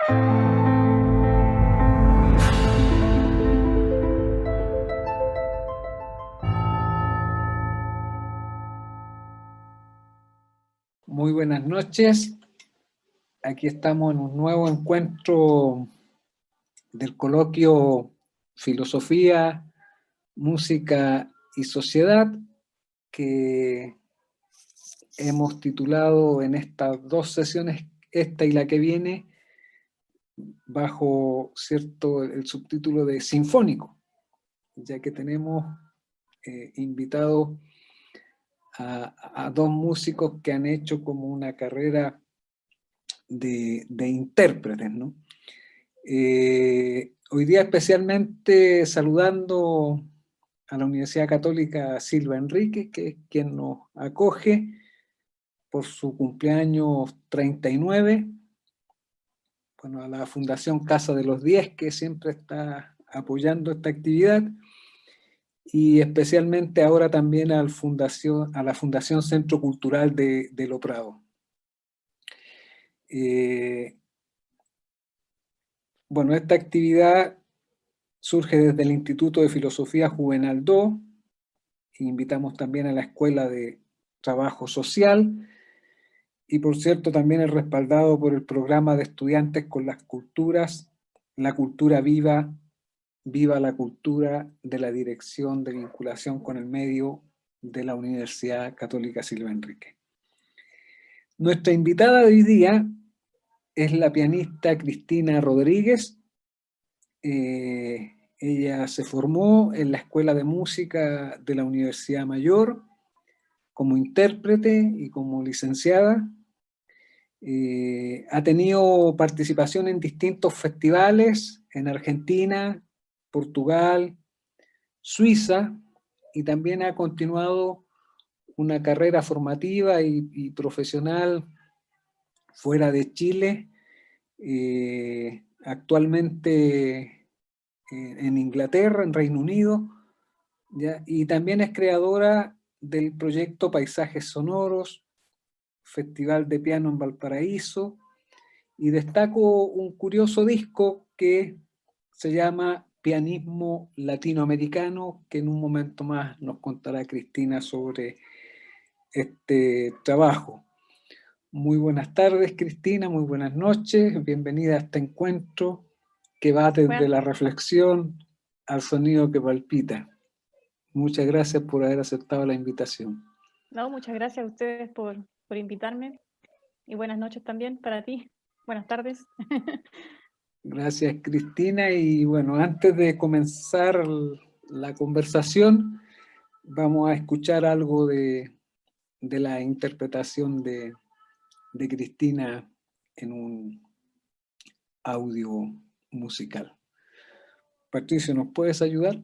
Muy buenas noches. Aquí estamos en un nuevo encuentro del coloquio Filosofía, Música y Sociedad, que hemos titulado en estas dos sesiones, esta y la que viene, bajo el subtítulo de Sinfónico, ya que tenemos invitados a dos músicos que han hecho como una carrera de intérpretes, ¿no? Hoy día especialmente saludando a la Universidad Católica Silva Enríquez, que es quien nos acoge por su cumpleaños 39, bueno, a la Fundación Casa de los 10, que siempre está apoyando esta actividad, y especialmente ahora también a la Fundación Centro Cultural de Lo Prado. Bueno, esta actividad surge desde el Instituto de Filosofía Juvenal II, e invitamos también a la Escuela de Trabajo Social, y por cierto también es respaldado por el programa de estudiantes con las culturas, la cultura viva, viva la cultura, de la Dirección de Vinculación con el Medio de la Universidad Católica Silva Enríquez. Nuestra invitada de hoy día es la pianista Cristina Rodríguez. Ella se formó en la Escuela de Música de la Universidad Mayor como intérprete y como licenciada. Ha tenido participación en distintos festivales en Argentina, Portugal, Suiza, y también ha continuado una carrera formativa y profesional fuera de Chile, actualmente en Inglaterra, en Reino Unido, ¿ya? Y también es creadora del proyecto Paisajes Sonoros, Festival de Piano en Valparaíso, y destaco un curioso disco que se llama Pianismo Latinoamericano, que en un momento más nos contará Cristina sobre este trabajo. Muy buenas tardes, Cristina, muy buenas noches, bienvenida a este encuentro que va desde la reflexión al sonido que palpita. Muchas gracias por haber aceptado la invitación. No, muchas gracias a ustedes por invitarme, y buenas noches también para ti. Buenas tardes. Gracias, Cristina. Y bueno, antes de comenzar la conversación, vamos a escuchar algo de la interpretación de Cristina en un audio musical. Patricio, ¿nos puedes ayudar?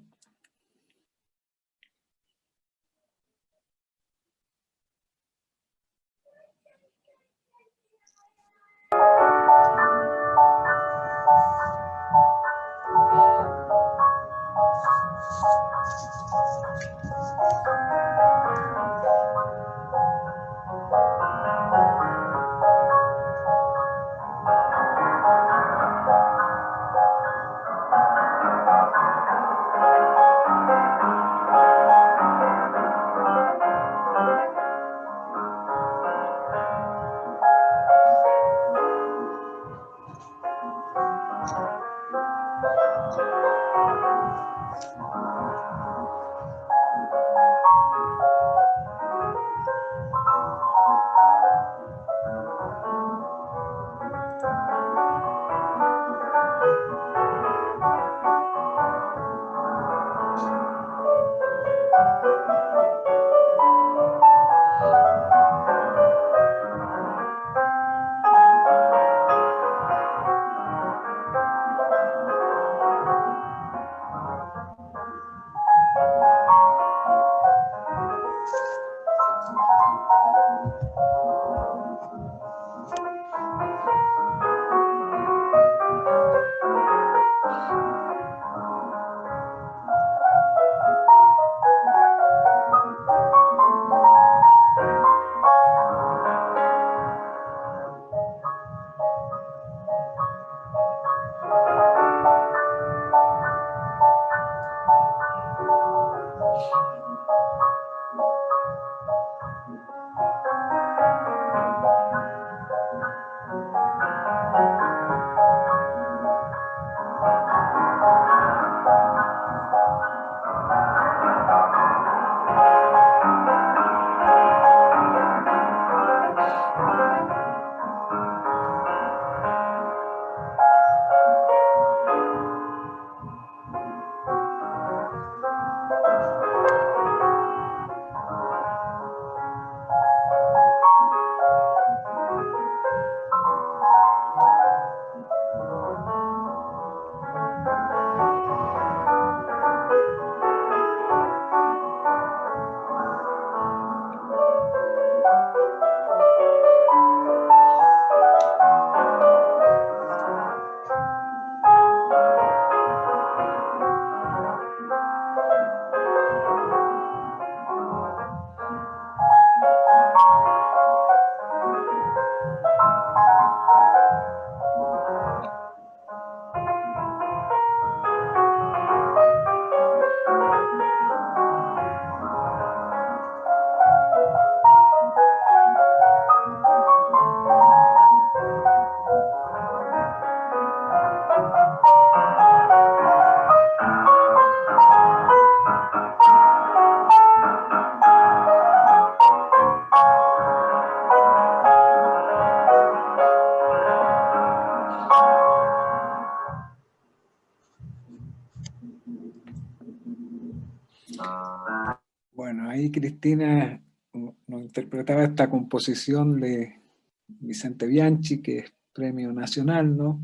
ahí Cristina nos interpretaba esta composición de Vicente Bianchi, que es premio nacional, ¿no?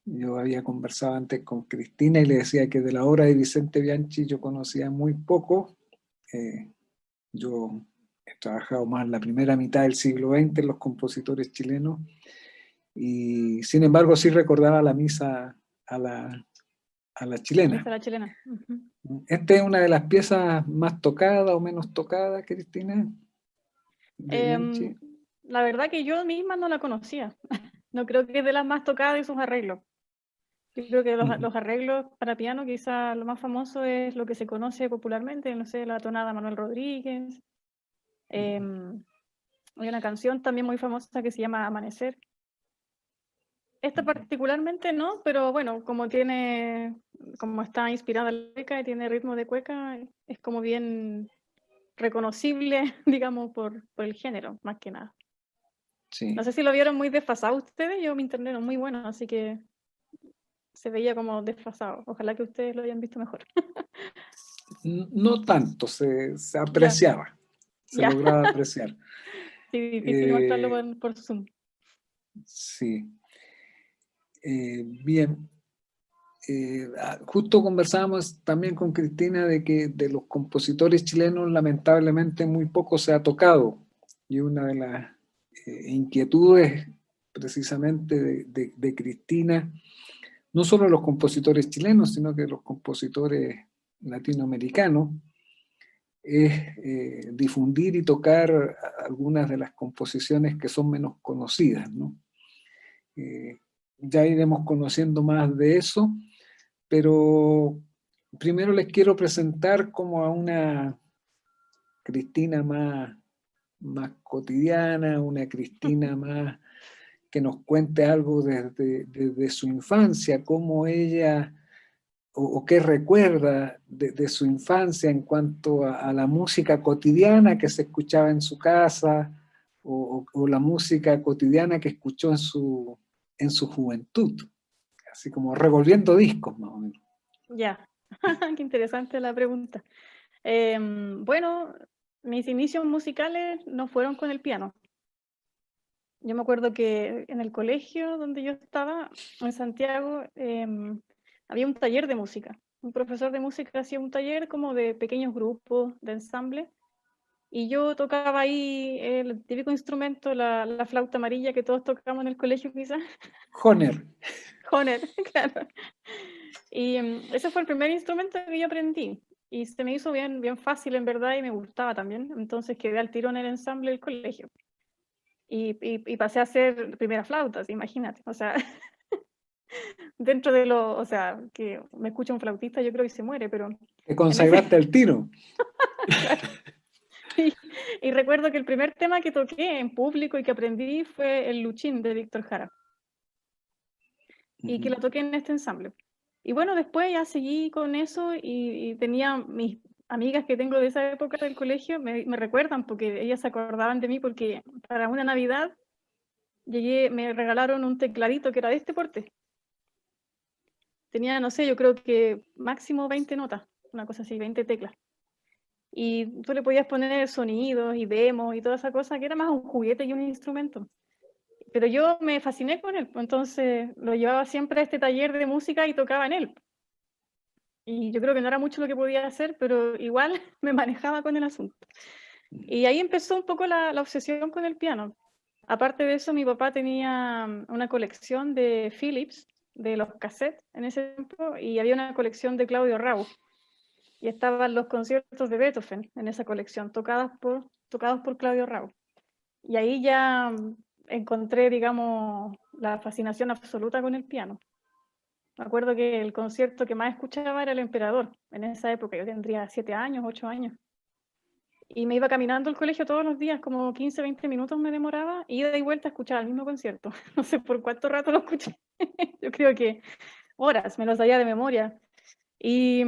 Yo había conversado antes con Cristina y le decía que de la obra de Vicente Bianchi yo conocía muy poco. Yo he trabajado más en la primera mitad del siglo XX en los compositores chilenos y sin embargo sí recordaba la misa a la chilena. Misa a la chilena. Uh-huh. ¿Esta es una de las piezas más tocadas o menos tocadas, Cristina, de Bianchi? La verdad que yo misma no la conocía. No creo que es de las más tocadas de sus arreglos. Yo creo que los arreglos para piano, quizá lo más famoso es lo que se conoce popularmente, no sé, la tonada Manuel Rodríguez. Hay una canción también muy famosa que se llama Amanecer. Esta particularmente no, pero bueno, como está inspirada en la cueca y tiene ritmo de cueca, es como bien reconocible, digamos, por el género, más que nada. Sí. No sé si lo vieron muy desfasado ustedes, yo mi internet no es muy bueno, así que se veía como desfasado. Ojalá que ustedes lo hayan visto mejor. No tanto, se apreciaba, se lograba apreciar. Sí, difícil mostrarlo por Zoom. Sí. Bien. Justo conversábamos también con Cristina de que de los compositores chilenos lamentablemente muy poco se ha tocado. Y una de las inquietudes precisamente de Cristina, no solo los compositores chilenos, sino que los compositores latinoamericanos, es difundir y tocar algunas de las composiciones que son menos conocidas, ¿no? Ya iremos conociendo más de eso, pero primero les quiero presentar como a una Cristina más cotidiana, una Cristina más que nos cuente algo desde su infancia, cómo ella o qué recuerda de su infancia en cuanto a la música cotidiana que se escuchaba en su casa o la música cotidiana que escuchó en su juventud, así como revolviendo discos más o menos. Ya, qué interesante la pregunta. Bueno, mis inicios musicales no fueron con el piano. Yo me acuerdo que en el colegio donde yo estaba, en Santiago, había un taller de música. Un profesor de música hacía un taller como de pequeños grupos, de ensamble, y yo tocaba ahí el típico instrumento, la flauta amarilla que todos tocamos en el colegio quizás. Honer. Honer, claro. Y ese fue el primer instrumento que yo aprendí. Y se me hizo bien, bien fácil en verdad y me gustaba también. Entonces quedé al tiro en el ensamble del colegio. Y pasé a ser primera flauta, imagínate. O sea, dentro de lo, o sea, que me escucha un flautista, yo creo que se muere, pero Te en ese, consagraste al tiro. claro. Y recuerdo que el primer tema que toqué en público y que aprendí fue el Luchín de Víctor Jara. Y que lo toqué en este ensamble. Y bueno, después ya seguí con eso y tenía mis amigas que tengo de esa época del colegio, me recuerdan porque ellas se acordaban de mí porque para una Navidad me regalaron un tecladito que era de este porte. Tenía, no sé, yo creo que máximo 20 notas, una cosa así, 20 teclas. Y tú le podías poner sonidos y demos y toda esa cosa, que era más un juguete y un instrumento. Pero yo me fasciné con él, entonces lo llevaba siempre a este taller de música y tocaba en él. Y yo creo que no era mucho lo que podía hacer, pero igual me manejaba con el asunto. Y ahí empezó un poco la obsesión con el piano. Aparte de eso, mi papá tenía una colección de Philips, de los cassettes en ese tiempo, y había una colección de Claudio Rauch. Y estaban los conciertos de Beethoven en esa colección, tocados por Claudio Rauch. Y ahí ya encontré, digamos, la fascinación absoluta con el piano. Me acuerdo que el concierto que más escuchaba era El Emperador. En esa época yo tendría 7 años, 8 años. Y me iba caminando al colegio todos los días, como 15, 20 minutos me demoraba, ida y vuelta a escuchar el mismo concierto. No sé por cuánto rato lo escuché. Yo creo que horas, me lo sabía de memoria. Y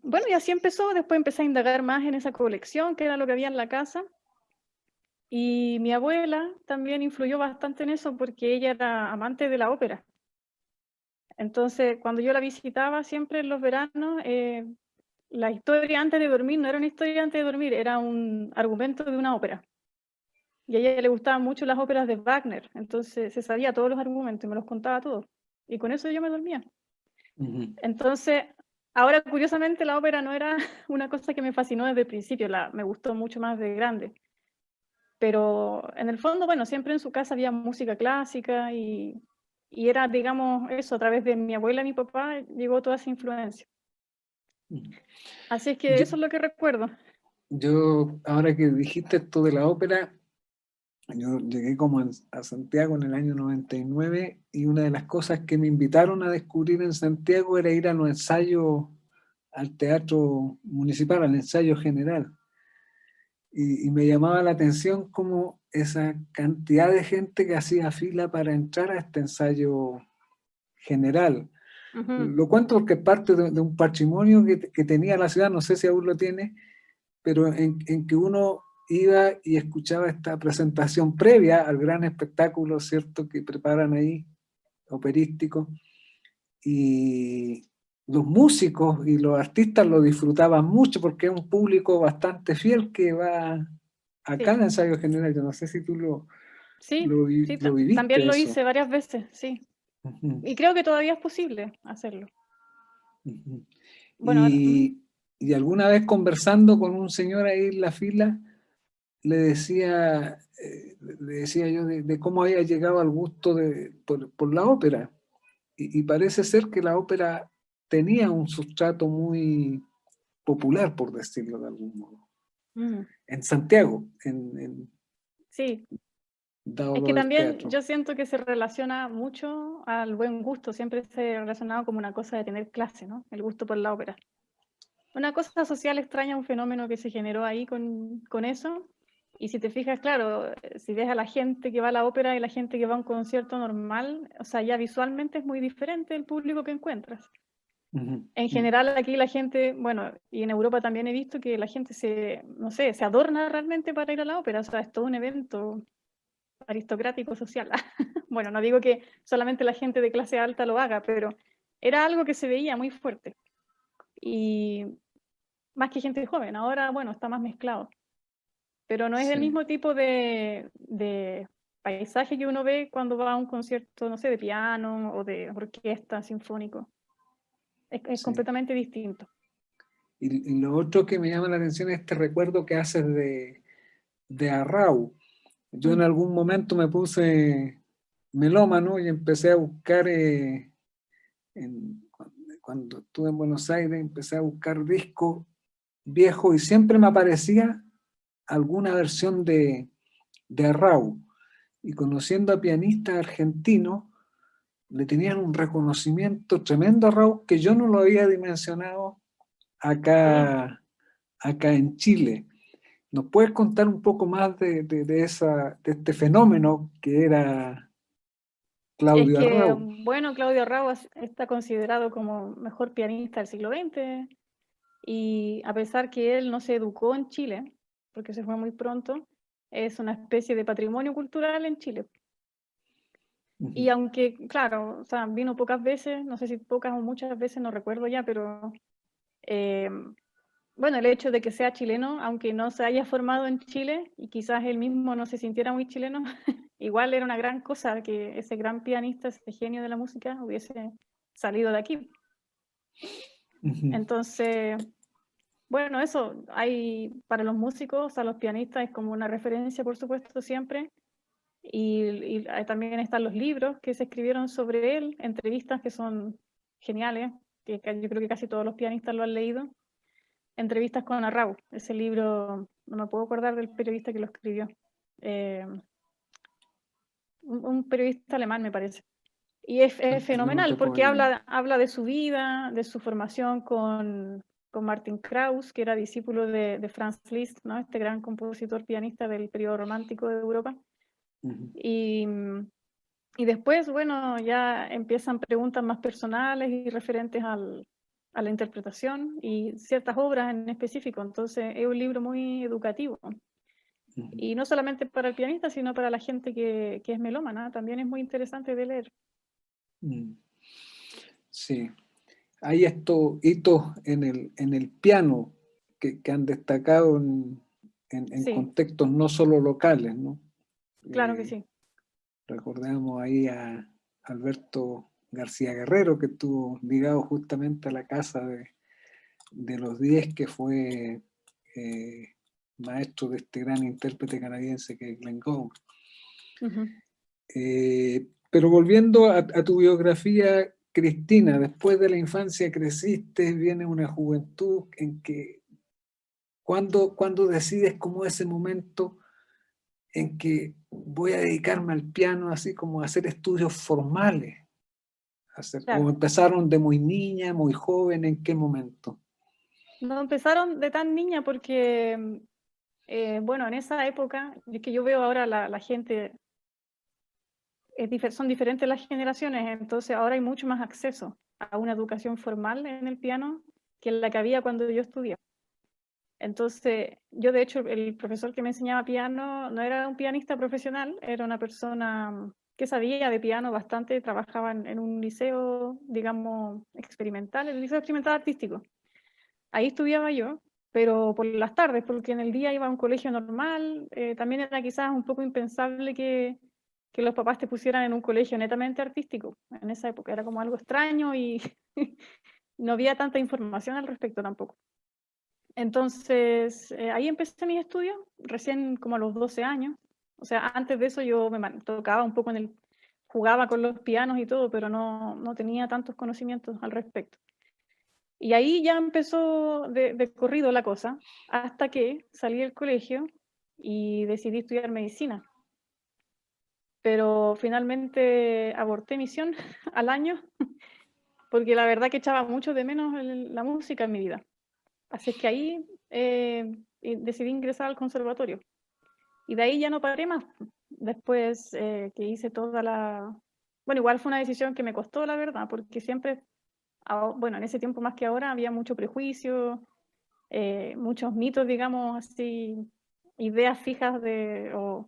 bueno, y así empezó. Después empecé a indagar más en esa colección, que era lo que había en la casa. Y mi abuela también influyó bastante en eso porque ella era amante de la ópera. Entonces, cuando yo la visitaba siempre en los veranos, la historia antes de dormir no era una historia antes de dormir, era un argumento de una ópera. Y a ella le gustaban mucho las óperas de Wagner, entonces se sabía todos los argumentos y me los contaba todos. Y con eso yo me dormía. Ujú. Entonces, ahora curiosamente la ópera no era una cosa que me fascinó desde el principio, me gustó mucho más de grande. Pero en el fondo, bueno, siempre en su casa había música clásica y era, digamos, eso, a través de mi abuela y mi papá llegó toda esa influencia. Ujú. Así es que Yo, eso es lo que recuerdo. ahora que dijiste esto de la ópera, yo llegué como a Santiago en el año 99 y una de las cosas que me invitaron a descubrir en Santiago era ir a los ensayos al teatro municipal, al ensayo general. Y me llamaba la atención como esa cantidad de gente que hacía fila para entrar a este ensayo general. Ujú. Lo cuento porque es parte de un patrimonio que tenía la ciudad, no sé si aún lo tiene, pero en que uno iba y escuchaba esta presentación previa al gran espectáculo, ¿cierto?, que preparan ahí, operístico, y los músicos y los artistas lo disfrutaban mucho porque es un público bastante fiel que va a Sí, cada ensayo general. Yo no sé si tú sí, sí, lo también viviste lo eso. hice varias veces, sí. Ujú, Y creo que todavía es posible hacerlo. ujú. Bueno, Y alguna vez conversando con un señor ahí en la fila, le decía yo de cómo había llegado al gusto por la ópera. Y parece ser que la ópera tenía un sustrato muy popular, por decirlo de algún modo. mm, En Santiago, sí, dado es lo que del también teatro. yo siento que se relaciona mucho al buen gusto, siempre se ha relacionado como una cosa de tener clase, ¿no? El gusto por la ópera. Una cosa social extraña, un fenómeno que se generó ahí con eso. Y si te fijas, claro, si ves a la gente que va a la ópera y la gente que va a un concierto normal, o sea, ya visualmente es muy diferente el público que encuentras. Ujú, En general aquí la gente, bueno, y en Europa también he visto que la gente no sé, se adorna realmente para ir a la ópera, o sea, es todo un evento aristocrático social. Bueno, no digo que solamente la gente de clase alta lo haga, pero era algo que se veía muy fuerte. Y más que gente joven, ahora, bueno, está más mezclado. Pero no es el sí, mismo tipo de paisaje que uno ve cuando va a un concierto, no sé, de piano o de orquesta sinfónico. Es sí. completamente distinto. Y lo otro que me llama la atención es este recuerdo que haces de Arrau. Yo en Mm. algún momento me puse melómano y empecé a buscar, cuando estuve en Buenos Aires, empecé a buscar discos viejos y siempre me aparecía alguna versión de Arrau. Y conociendo a pianistas argentinos, le tenían un reconocimiento tremendo a Arrau que yo no lo había dimensionado Sí. acá en Chile. ¿Nos puedes contar un poco más de este fenómeno que era Es Claudio que, Arrau? bueno, Claudio Rauas está considerado como mejor pianista del siglo XX y a pesar que él no se educó en Chile, porque se fue muy pronto, es una especie de patrimonio cultural en Chile. Ujú, Y aunque, claro, o sea, vino pocas veces, no sé si pocas o muchas veces, no recuerdo ya, pero eh, bueno, el hecho de que sea chileno, aunque no se haya formado en Chile y quizás él mismo no se sintiera muy chileno, igual era una gran cosa que ese gran pianista, ese genio de la música, hubiese salido de aquí. ujú, Entonces, bueno, eso hay para los músicos, a los pianistas es como una referencia, por supuesto, siempre. Y también están los libros que se escribieron sobre él, entrevistas que son geniales, que yo creo que casi todos los pianistas lo han leído. Entrevistas con Arrau, ese libro, no me puedo acordar del periodista que lo escribió. Eh, un periodista alemán, me parece. Y es no te fenomenal puedo porque ayudar. habla de su vida, de su formación con Martin Krauss, que era discípulo de Franz Liszt, ¿no? Este gran compositor pianista del periodo romántico de Europa. Ujú, Y, y después, bueno, ya empiezan preguntas más personales y referentes a la interpretación y ciertas obras en específico. Entonces, es un libro muy educativo. ujú, Y no solamente para el pianista, sino para la gente que es melómana. También es muy interesante de leer. mm. Sí. hay estos hitos en el piano que han destacado en Sí, contextos no solo locales, ¿no? claro que Eh, sí. recordamos ahí a Alberto García Guerrero, que estuvo ligado justamente a la casa de los 10, que fue eh, maestro de este gran intérprete canadiense que es Glenn Gould. Ujú. Pero volviendo a tu biografía, Cristina, después de la infancia creciste, viene una juventud en que, cuando decides como ese momento en que voy a dedicarme al piano, así como a hacer estudios formales, o Claro. empezaron de muy niña, muy joven, ¿en qué momento? No empezaron de tan niña porque, bueno, en esa época, es que yo veo ahora la gente, son diferentes las generaciones, entonces ahora hay mucho más acceso a una educación formal en el piano que la que había cuando yo estudié. Entonces, yo de hecho, el profesor que me enseñaba piano no era un pianista profesional, era una persona que sabía de piano bastante, trabajaba en un liceo, digamos, experimental, el liceo experimental artístico. Ahí estudiaba yo, pero por las tardes, porque en el día iba a un colegio normal, también era quizás un poco impensable que los papás te pusieran en un colegio netamente artístico en esa época, era como algo extraño y no había tanta información al respecto tampoco. Entonces, ahí empecé mis estudios, recién como a los 12 años. O sea, antes de eso yo tocaba un poco jugaba con los pianos y todo, pero no tenía tantos conocimientos al respecto. Y ahí ya empezó de corrido la cosa, hasta que salí del colegio y decidí estudiar medicina. Pero finalmente aborté misión al año, porque la verdad que echaba mucho de menos la música en mi vida. Así es que ahí decidí ingresar al conservatorio. Y de ahí ya no paré más. Después que hice toda la... Bueno, igual fue una decisión que me costó, la verdad, porque siempre, bueno, en ese tiempo más que ahora había mucho prejuicio, muchos mitos, digamos, así, ideas fijas o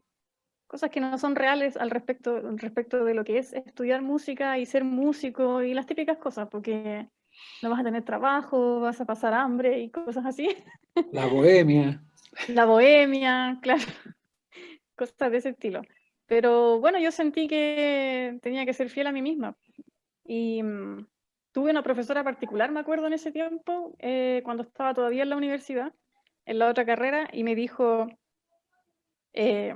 cosas que no son reales al respecto de lo que es estudiar música y ser músico y las típicas cosas, porque no vas a tener trabajo, vas a pasar hambre y cosas así. La bohemia. La bohemia, claro, cosas de ese estilo. Pero bueno, yo sentí que tenía que ser fiel a mí misma. Y tuve una profesora particular, me acuerdo en ese tiempo, cuando estaba todavía en la universidad, en la otra carrera, y me dijo, eh,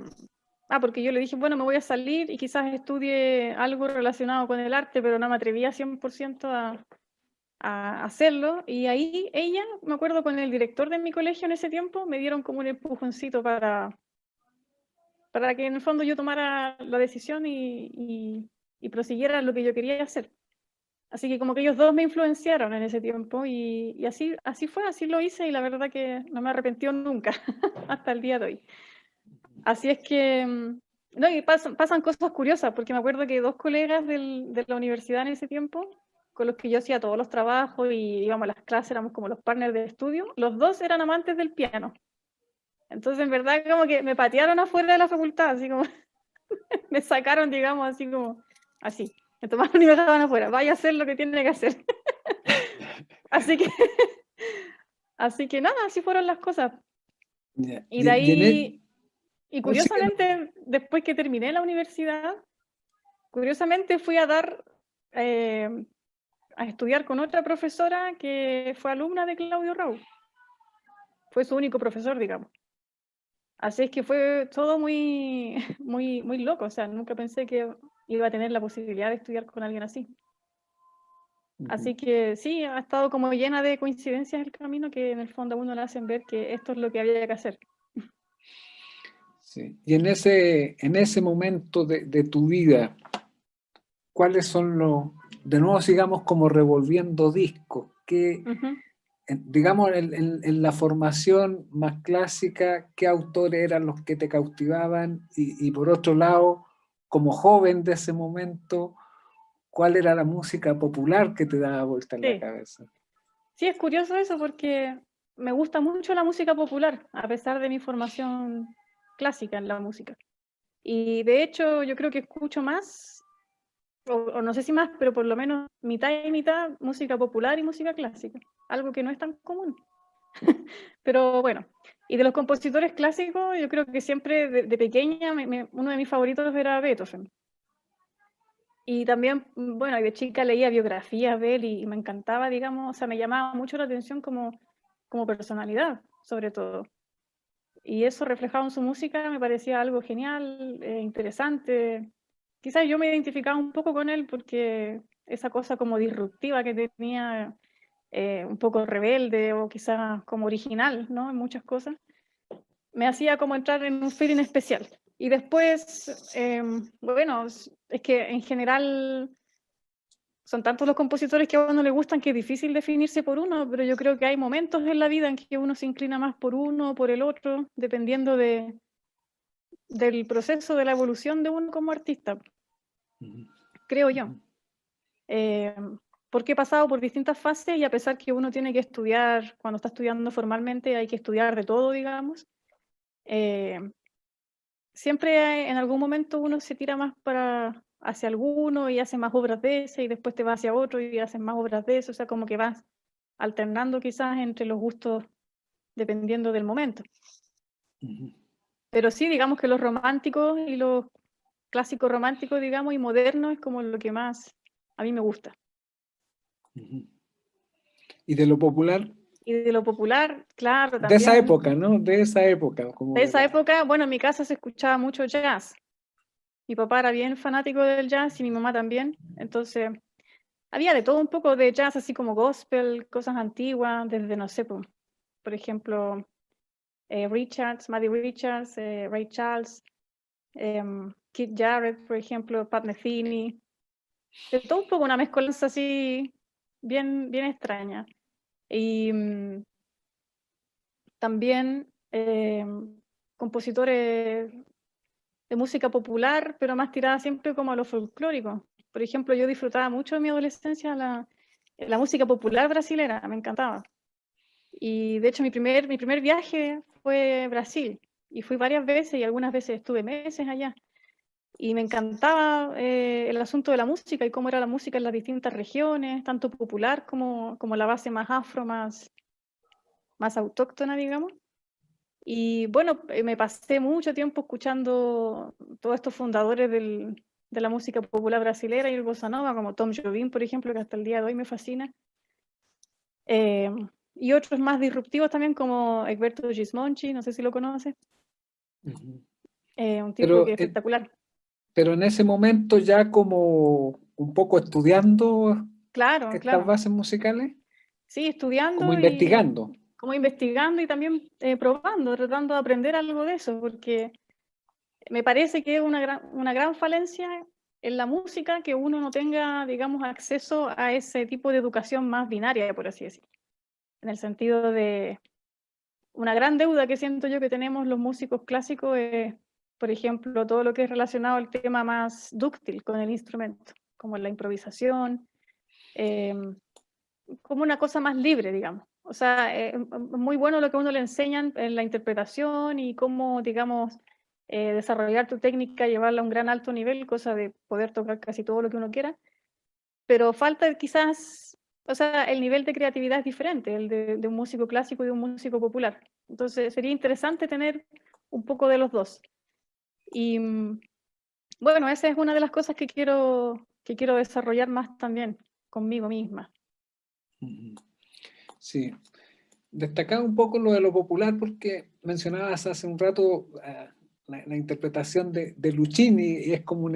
porque yo le dije, bueno, me voy a salir y quizás estudie algo relacionado con el arte, pero no me atrevía 100% a hacerlo. Y ahí ella, me acuerdo con el director de mi colegio en ese tiempo, me dieron como un empujoncito para que en el fondo yo tomara la decisión y prosiguiera lo que yo quería hacer. Así que como que ellos dos me influenciaron en ese tiempo y así fue, así lo hice y la verdad que no me arrepentí nunca hasta el día de hoy. Así es que, no, y pasan cosas curiosas, porque me acuerdo que dos colegas de la universidad en ese tiempo, con los que yo hacía todos los trabajos y íbamos a las clases, éramos como los partners de estudio, los dos eran amantes del piano. Entonces, en verdad, como que me patearon afuera de la facultad, así como me sacaron, digamos, así. Me tomaron y me dejaban afuera. Vaya a hacer lo que tiene que hacer. Así que, así que nada, así fueron las cosas. Ya. Y de ahí, y Oh, sí, curiosamente, después que terminé la universidad, curiosamente fui a eh, a estudiar con otra profesora que fue alumna de Claudio Raúl. Fue su único profesor, digamos. Así es que fue todo muy, muy loco. O sea, nunca pensé que iba a tener la posibilidad de estudiar con alguien así. Así que sí, ha estado como llena de coincidencias el camino que en el fondo a uno le hacen ver que esto es lo que había que hacer. sí. Y en ese momento de tu vida, ¿cuáles son de nuevo sigamos como revolviendo discos, que Ujú. digamos en la formación más clásica, qué autores eran los que te cautivaban? Y por otro lado, como joven de ese momento, ¿cuál era la música popular que te daba vuelta en la Sí, cabeza? sí, es curioso eso porque me gusta mucho la música popular, a pesar de mi formación clásica en la música. Y de hecho yo creo que escucho más o no sé si más, pero por lo menos mitad y mitad música popular y música clásica, algo que no es tan común. Pero bueno, y de los compositores clásicos, yo creo que siempre de pequeña uno de mis favoritos era Beethoven. Y también, bueno, de chica leía biografías de él y me encantaba, digamos, o sea, me llamaba mucho la atención como personalidad, sobre todo. Y eso reflejado en su música me parecía algo genial, interesante. Quizás yo me identificaba un poco con él porque esa cosa como disruptiva que tenía, un poco rebelde o quizás como original, ¿no? En muchas cosas, me hacía como entrar en un feeling especial. Y después, bueno, es que en general son tantos los compositores que a uno le gustan que es difícil definirse por uno, pero yo creo que hay momentos en la vida en que uno se inclina más por uno o por el otro, dependiendo del proceso de la evolución de uno como artista, creo yo. Eh, Porque he pasado por distintas fases y a pesar que uno tiene que estudiar, cuando está estudiando formalmente hay que estudiar de todo, digamos, eh, siempre en algún momento uno se tira más hacia alguno y hace más obras de ese y después te va hacia otro y haces más obras de eso, o sea, como que vas alternando quizás entre los gustos dependiendo del momento. Pero sí, digamos que los románticos y los clásicos románticos, digamos, y modernos es como lo que más a mí me gusta. ¿Y de lo popular? Y de lo popular, claro, De esa también. época, ¿no? De esa época, como De de esa la... época, bueno, en mi casa se escuchaba mucho jazz. Mi papá era bien fanático del jazz y mi mamá también. Entonces, había de todo un poco de jazz, así como gospel, cosas antiguas, desde, no sé, por ejemplo, Richards, Buddy Richards, Ray Charles, Keith Jarrett, por ejemplo, Pat Metheny. De todo un poco, una mezcolanza así bien, bien extraña. Y también compositores de música popular, pero más tirada siempre como a lo folclórico. Por ejemplo, yo disfrutaba mucho en mi adolescencia la música popular brasilera, me encantaba. Y de hecho mi primer viaje fue Brasil y fui varias veces y algunas veces estuve meses allá. Y me encantaba el asunto de la música y cómo era la música en las distintas regiones, tanto popular como la base más afro, más autóctona, digamos. Y bueno, me pasé mucho tiempo escuchando todos estos fundadores de la música popular brasilera y el bossa nova, como Tom Jobim, por ejemplo, que hasta el día de hoy me fascina. Eh, y otros más disruptivos también, como Egberto Gismonti, no sé si lo conoces, un tipo que Pero, es espectacular. pero en ese momento ya como un poco estudiando Claro, estas claro. bases musicales, Sí, como estudiando y investigando. como investigando y también probando, tratando de aprender algo de eso, porque me parece que es una gran falencia en la música que uno no tenga, digamos, acceso a ese tipo de educación más binaria, por así decirlo. En el sentido de una gran deuda que siento yo que tenemos los músicos clásicos es, por ejemplo, todo lo que es relacionado al tema más dúctil con el instrumento, como la improvisación, eh, como una cosa más libre, digamos. O sea, es muy bueno lo que a uno le enseñan en la interpretación y cómo, digamos, desarrollar tu técnica, llevarla a un gran alto nivel, cosa de poder tocar casi todo lo que uno quiera, pero falta quizás, o sea, el nivel de creatividad es diferente, el de un músico clásico y de un músico popular. Entonces sería interesante tener un poco de los dos. Y bueno, esa es una de las cosas que quiero desarrollar más también conmigo misma. Sí. Destacaba un poco lo de lo popular porque mencionabas hace un rato la interpretación de Luchini y es como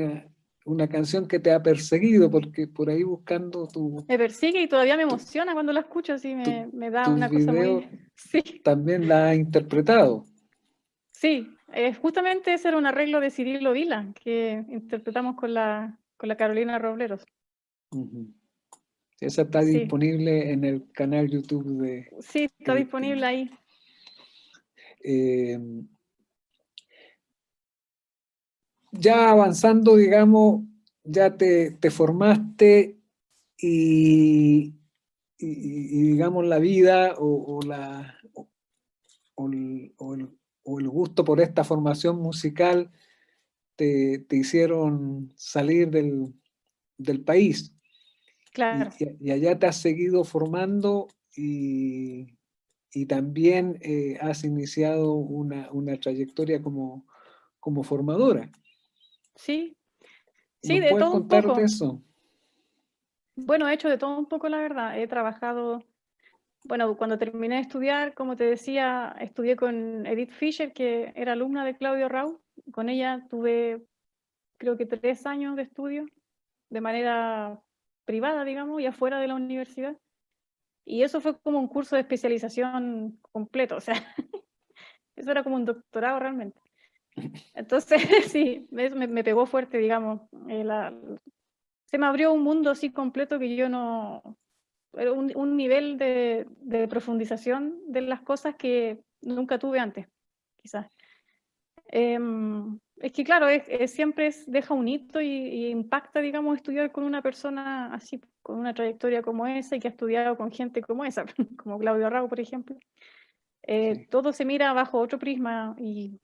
una canción que te ha perseguido porque por ahí buscando Me persigue y todavía me tu, emociona cuando la escucho, así tu, me da tus una cosa videos muy... Sí, también la has interpretado. sí, justamente ese era un arreglo de Cirilo Vila que interpretamos con la Carolina Robleros. Ujú. Sí, esa está Sí, disponible en el canal YouTube de sí, está disponible Cristina. ahí. Eh, ya avanzando, digamos, ya te formaste y, digamos la vida o el gusto por esta formación musical te hicieron salir del país. Claro. Y allá te has seguido formando y también has iniciado una trayectoria como formadora. Sí, sí, ¿Nos de puedes todo un contar de poco. eso? Bueno, he hecho de todo un poco, la verdad. He trabajado, bueno, cuando terminé de estudiar, como te decía, estudié con Edith Fischer, que era alumna de Claudio Rau. Con ella tuve, creo que 3 años de estudio de manera privada, digamos, y afuera de la universidad. Y eso fue como un curso de especialización completo, o sea, eso era como un doctorado realmente. Entonces, sí, me pegó fuerte, digamos. Se me abrió un mundo así completo que yo no... Era un nivel de profundización de las cosas que nunca tuve antes, quizás. Es que claro, siempre deja un hito y impacta, digamos, estudiar con una persona así, con una trayectoria como esa y que ha estudiado con gente como esa, como Claudio Rau, por ejemplo. Sí. Todo se mira bajo otro prisma y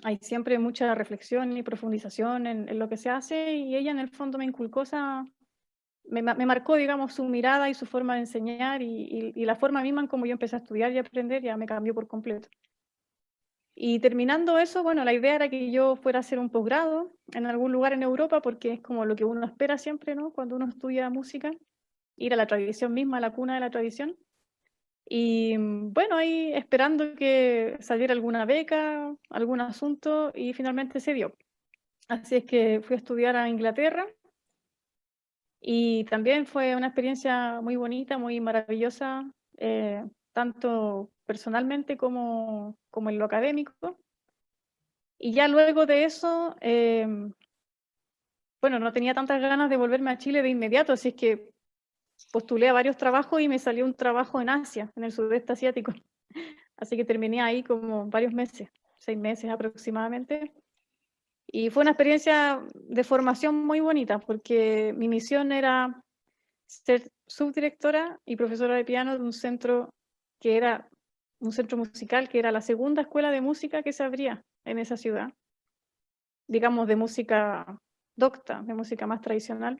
hay siempre mucha reflexión y profundización en lo que se hace y ella en el fondo me inculcó me marcó, digamos, su mirada y su forma de enseñar y la forma misma en como yo empecé a estudiar y a aprender ya me cambió por completo. Y terminando eso, bueno, la idea era que yo fuera a hacer un posgrado en algún lugar en Europa, porque es como lo que uno espera siempre, ¿no? Cuando uno estudia música, ir a la tradición misma, a la cuna de la tradición. Y bueno, ahí esperando que saliera alguna beca, algún asunto, y finalmente se dio. Así es que fui a estudiar a Inglaterra y también fue una experiencia muy bonita, muy maravillosa, tanto personalmente como en lo académico. Y ya luego de eso, bueno, no tenía tantas ganas de volverme a Chile de inmediato, así es que postulé a varios trabajos y me salió un trabajo en Asia, en el sudeste asiático. Así que terminé ahí como varios meses, 6 meses aproximadamente. Y fue una experiencia de formación muy bonita, porque mi misión era ser subdirectora y profesora de piano de un centro que era un centro musical, que era la segunda escuela de música que se abría en esa ciudad, digamos de música docta, de música más tradicional,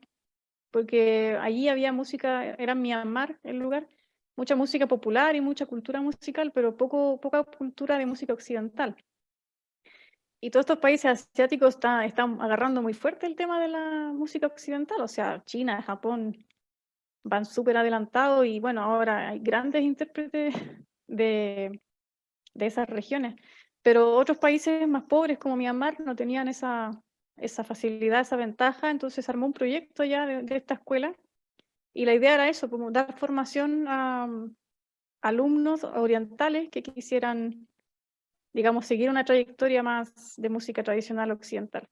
porque allí había música, era en Myanmar el lugar, mucha música popular y mucha cultura musical, pero poca cultura de música occidental. Y todos estos países asiáticos están agarrando muy fuerte el tema de la música occidental, o sea, China, Japón van súper adelantados y bueno, ahora hay grandes intérpretes de esas regiones, pero otros países más pobres como Myanmar no tenían esa facilidad, esa ventaja, entonces armó un proyecto ya de esta escuela y la idea era eso, como dar formación a alumnos orientales que quisieran, digamos, seguir una trayectoria más de música tradicional occidental.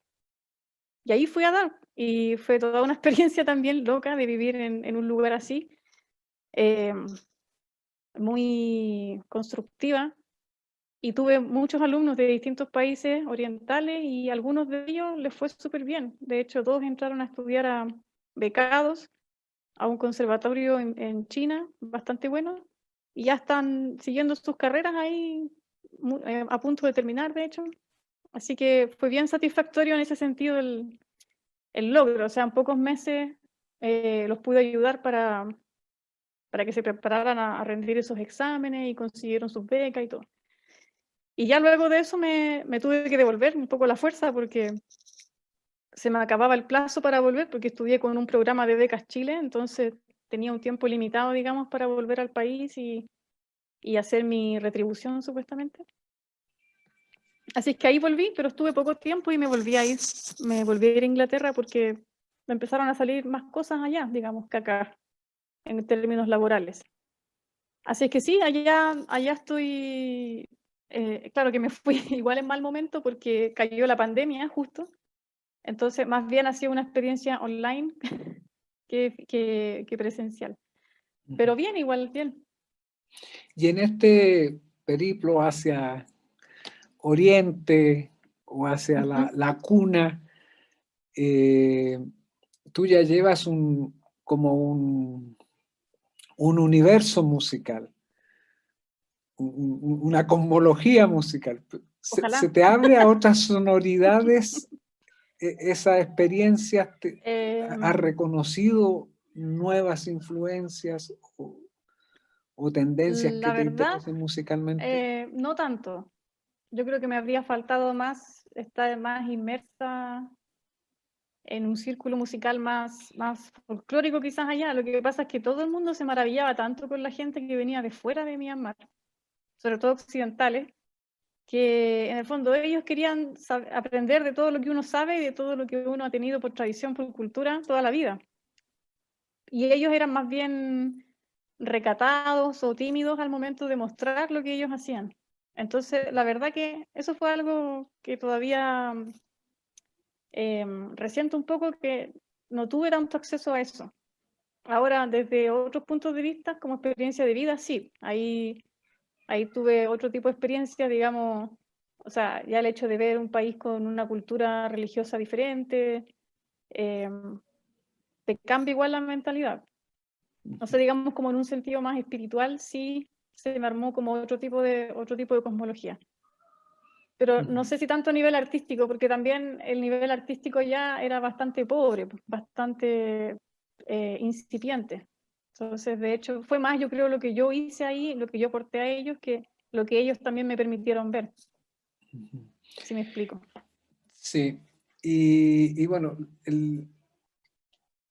Y ahí fui a dar, y fue toda una experiencia también loca de vivir en un lugar así, muy constructiva, y tuve muchos alumnos de distintos países orientales y algunos de ellos les fue súper bien. De hecho, todos entraron a estudiar becados a un conservatorio en China, bastante bueno, y ya están siguiendo sus carreras ahí, a punto de terminar, de hecho. Así que fue bien satisfactorio en ese sentido el logro. O sea, en pocos meses los pude ayudar para que se prepararan a rendir esos exámenes y consiguieron sus becas y todo. Y ya luego de eso me tuve que devolver un poco la fuerza porque se me acababa el plazo para volver porque estudié con un programa de becas Chile, entonces tenía un tiempo limitado, digamos, para volver al país y hacer mi retribución supuestamente. Así es que ahí volví, pero estuve poco tiempo y me volví a ir a Inglaterra porque me empezaron a salir más cosas allá, digamos, que acá, en términos laborales. Así es que sí, allá estoy, claro que me fui igual en mal momento porque cayó la pandemia justo, entonces más bien ha sido una experiencia online que presencial. Pero bien, igual, bien. Y en este periplo hacia Oriente o hacia Ujú. la cuna, tú ya llevas como un universo musical, una cosmología musical. Se Ojalá. te abre a otras sonoridades esa experiencia ha Em, reconocido nuevas influencias o tendencias que la te verdad, interesen musicalmente? no tanto. Yo creo que me habría faltado más estar más inmersa en un círculo musical más folclórico quizás allá. Lo que pasa es que todo el mundo se maravillaba tanto con la gente que venía de fuera de Myanmar, sobre todo occidentales, que en el fondo ellos querían aprender de todo lo que uno sabe y de todo lo que uno ha tenido por tradición, por cultura, toda la vida. Y ellos eran más bien recatados o tímidos al momento de mostrar lo que ellos hacían. Entonces, la verdad que eso fue algo que todavía resiento un poco, que no tuve tanto acceso a eso. Ahora, desde otros puntos de vista, como experiencia de vida, sí, ahí tuve otro tipo de experiencia, digamos, o sea, ya el hecho de ver un país con una cultura religiosa diferente, eh, te cambia igual la mentalidad. O sea, digamos, como en un sentido más espiritual, sí se me armó como otro tipo de cosmología. Pero no sé si tanto a nivel artístico, porque también el nivel artístico ya era bastante pobre, bastante incipiente. Entonces, de hecho, fue más, yo creo, lo que yo hice ahí, lo que yo aporté a ellos, que lo que ellos también me permitieron ver, si me explico. Sí, y bueno,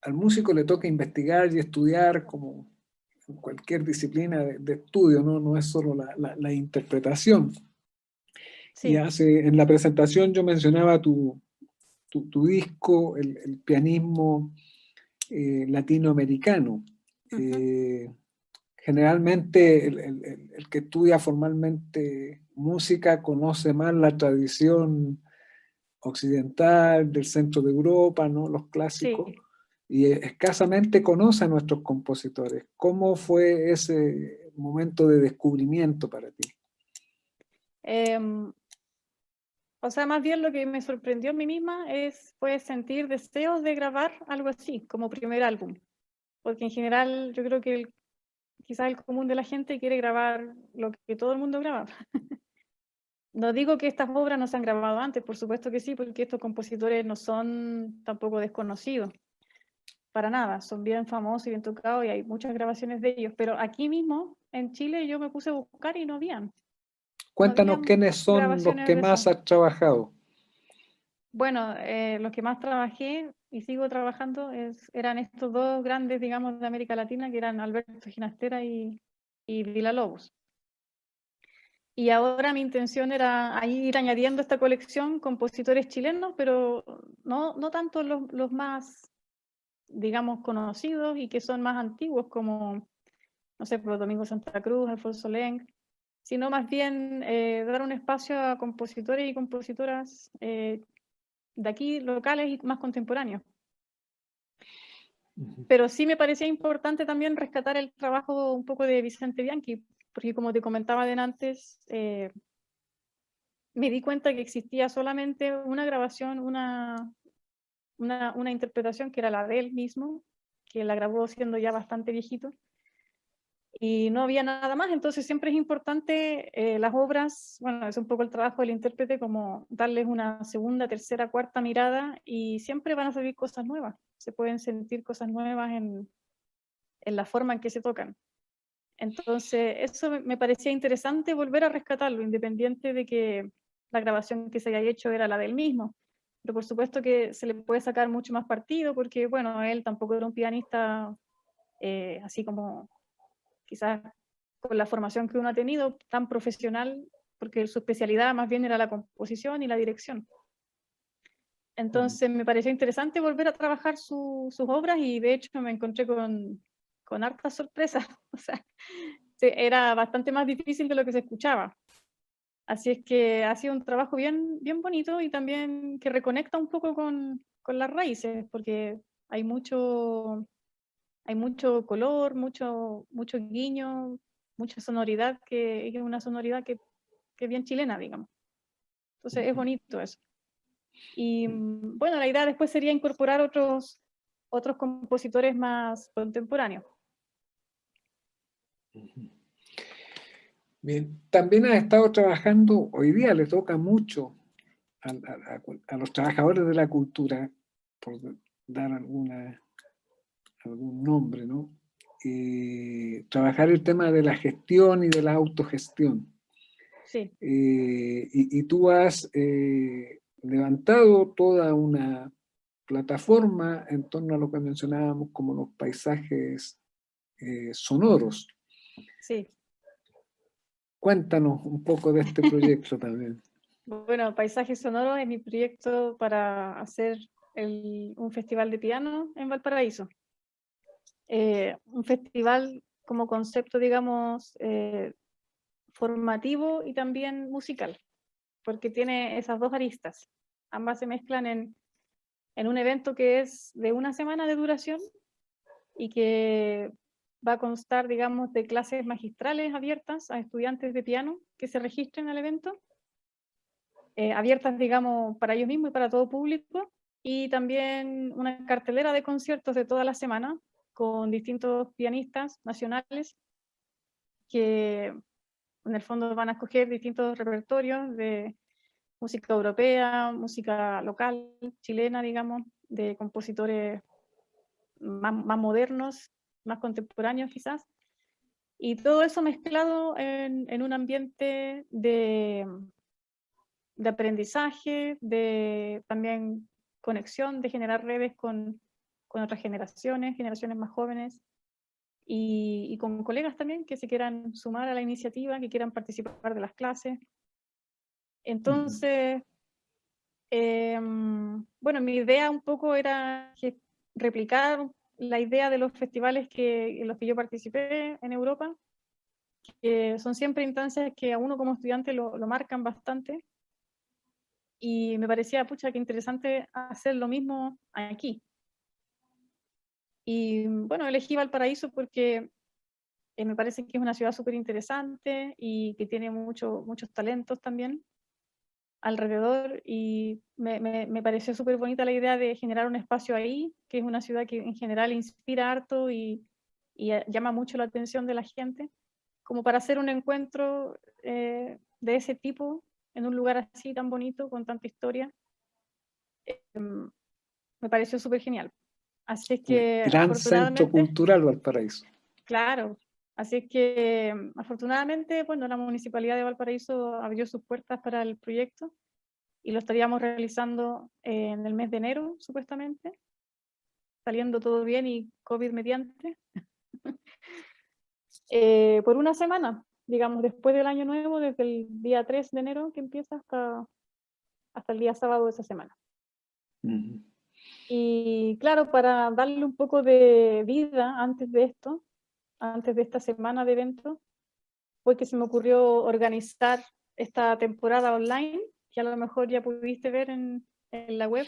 al músico le toca investigar y estudiar como en cualquier disciplina de estudio, ¿no? No es solo la interpretación. Y Sí, en la presentación yo mencionaba tu disco, el pianismo latinoamericano. ujú, Eh, Generalmente el que estudia formalmente música conoce más la tradición occidental, del centro de Europa, ¿no? Los clásicos, sí. y escasamente conoce a nuestros compositores. ¿Cómo fue ese momento de descubrimiento para ti? Em, o sea, más bien lo que me sorprendió a mí misma fue sentir deseos de grabar algo así, como primer álbum. Porque en general yo creo que quizás el común de la gente quiere grabar lo que todo el mundo graba. No digo que estas obras no se han grabado antes, por supuesto que sí, porque estos compositores no son tampoco desconocidos, para nada, son bien famosos y bien tocados y hay muchas grabaciones de ellos, pero aquí mismo, en Chile, yo me puse a buscar y no Cuéntanos habían quiénes son los grabaciones que de más eso. has trabajado. Bueno, los que más trabajé y sigo trabajando eran estos dos grandes, digamos, de América Latina, que eran Alberto Ginastera y Villa-Lobos. Y ahora mi intención era ahí ir añadiendo a esta colección compositores chilenos, pero no tanto los más, digamos, conocidos y que son más antiguos, como, no sé, por Domingo Santa Cruz, Alfonso Lenk, sino más bien dar un espacio a compositores y compositoras de aquí, locales y más contemporáneos. Pero sí me parecía importante también rescatar el trabajo un poco de Vicente Bianchi, porque como te comentaba de antes, me di cuenta que existía solamente una grabación, una interpretación que era la de él mismo, que la grabó siendo ya bastante viejito, y no había nada más, entonces siempre es importante las obras, bueno, es un poco el trabajo del intérprete, como darles una segunda, tercera, cuarta mirada, y siempre van a salir cosas nuevas, se pueden sentir cosas nuevas en la forma en que se tocan. Entonces, eso me parecía interesante volver a rescatarlo, independiente de que la grabación que se haya hecho era la del mismo. Pero por supuesto que se le puede sacar mucho más partido, porque, bueno, él tampoco era un pianista así como quizás con la formación que uno ha tenido, tan profesional, porque su especialidad más bien era la composición y la dirección. Entonces me pareció interesante volver a trabajar sus obras y de hecho me encontré con hartas sorpresas. O sea, sí, era bastante más difícil de lo que se escuchaba. Así es que ha sido un trabajo bien bonito y también que reconecta un poco con las raíces, porque hay mucho color, mucho guiño, mucha sonoridad, que es una sonoridad que es bien chilena, digamos. Entonces es bonito eso. Y bueno, la idea después sería incorporar otros compositores más contemporáneos. Bien, también has estado trabajando, hoy día le toca mucho a los trabajadores de la cultura, por dar algún nombre, ¿no? Trabajar el tema de la gestión y de la autogestión. Sí. Y tú has levantado toda una plataforma en torno a lo que mencionábamos como los paisajes sonoros. Sí. Cuéntanos un poco de este proyecto también. Bueno, Paisajes Sonoros es mi proyecto para hacer un festival de piano en Valparaíso. Un festival como concepto, digamos, formativo y también musical, porque tiene esas dos aristas. Ambas se mezclan en un evento que es de una semana de duración y que va a constar, digamos, de clases magistrales abiertas a estudiantes de piano que se registren al evento, abiertas, digamos, para ellos mismos y para todo público, y también una cartelera de conciertos de toda la semana con distintos pianistas nacionales que en el fondo van a escoger distintos repertorios de música europea, música local, chilena, digamos, de compositores más modernos, más contemporáneos quizás, y todo eso mezclado en un ambiente de aprendizaje, de también conexión, de generar redes con otras generaciones más jóvenes, y con colegas también que se quieran sumar a la iniciativa, que quieran participar de las clases. Entonces, bueno, mi idea un poco era replicar la idea de los festivales en los que yo participé en Europa, que son siempre instancias que a uno como estudiante lo marcan bastante, y me parecía, pucha, qué interesante hacer lo mismo aquí. Y bueno, elegí Valparaíso porque me parece que es una ciudad súper interesante y que tiene muchos talentos también alrededor, y me pareció súper bonita la idea de generar un espacio ahí, que es una ciudad que en general inspira harto y llama mucho la atención de la gente, como para hacer un encuentro de ese tipo en un lugar así tan bonito, con tanta historia. Me pareció súper genial. Así es que Gran centro afortunadamente, cultural Valparaíso. claro, así es que afortunadamente, bueno, la Municipalidad de Valparaíso abrió sus puertas para el proyecto y lo estaríamos realizando en el mes de enero, supuestamente, saliendo todo bien y COVID mediante, por una semana, digamos, después del año nuevo, desde el día 3 de enero que empieza hasta el día sábado de esa semana. Y claro, para darle un poco de vida antes de esto, antes de esta semana de eventos, fue que se me ocurrió organizar esta temporada online, que a lo mejor ya pudiste ver en la web,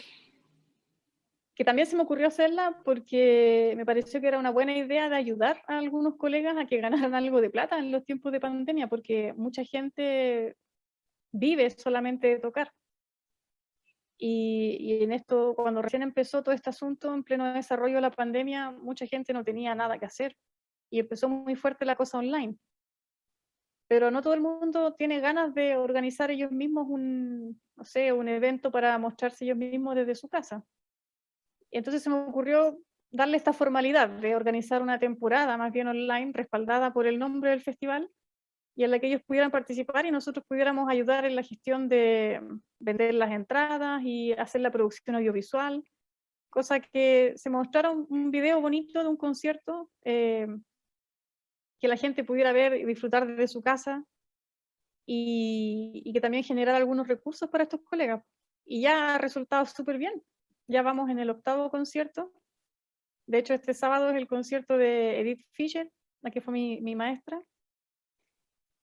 que también se me ocurrió hacerla porque me pareció que era una buena idea de ayudar a algunos colegas a que ganaran algo de plata en los tiempos de pandemia, porque mucha gente vive solamente de tocar. Y en esto, cuando recién empezó todo este asunto, en pleno desarrollo de la pandemia, mucha gente no tenía nada que hacer y empezó muy fuerte la cosa online. Pero no todo el mundo tiene ganas de organizar ellos mismos no sé, un evento para mostrarse ellos mismos desde su casa. Y entonces se me ocurrió darle esta formalidad de organizar una temporada más bien online, respaldada por el nombre del festival, y en la que ellos pudieran participar y nosotros pudiéramos ayudar en la gestión de vender las entradas y hacer la producción audiovisual, cosa que se mostrara un video bonito de un concierto que la gente pudiera ver y disfrutar desde su casa, y que también generara algunos recursos para estos colegas. Y ya ha resultado súper bien. Ya vamos en el 8º concierto. De hecho, este sábado es el concierto de Edith Fischer, la que fue mi maestra.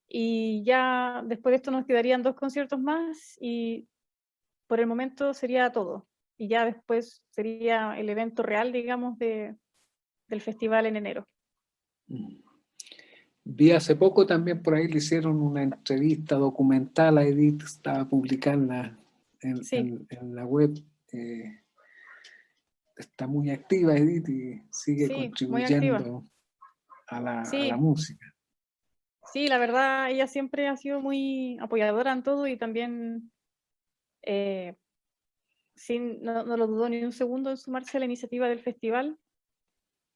Y ya después de esto nos quedarían 2 conciertos más y por el momento sería todo. Y ya después sería el evento real, digamos, del festival en enero. Vi hace poco también por ahí le hicieron una entrevista documental a Edith, estaba publicada Sí, en la web. Está muy activa Edith y sigue sí, muy activa. contribuyendo a la Sí, música. sí, la verdad, ella siempre ha sido muy apoyadora en todo y también eh, no lo dudó ni un segundo en sumarse a la iniciativa del festival.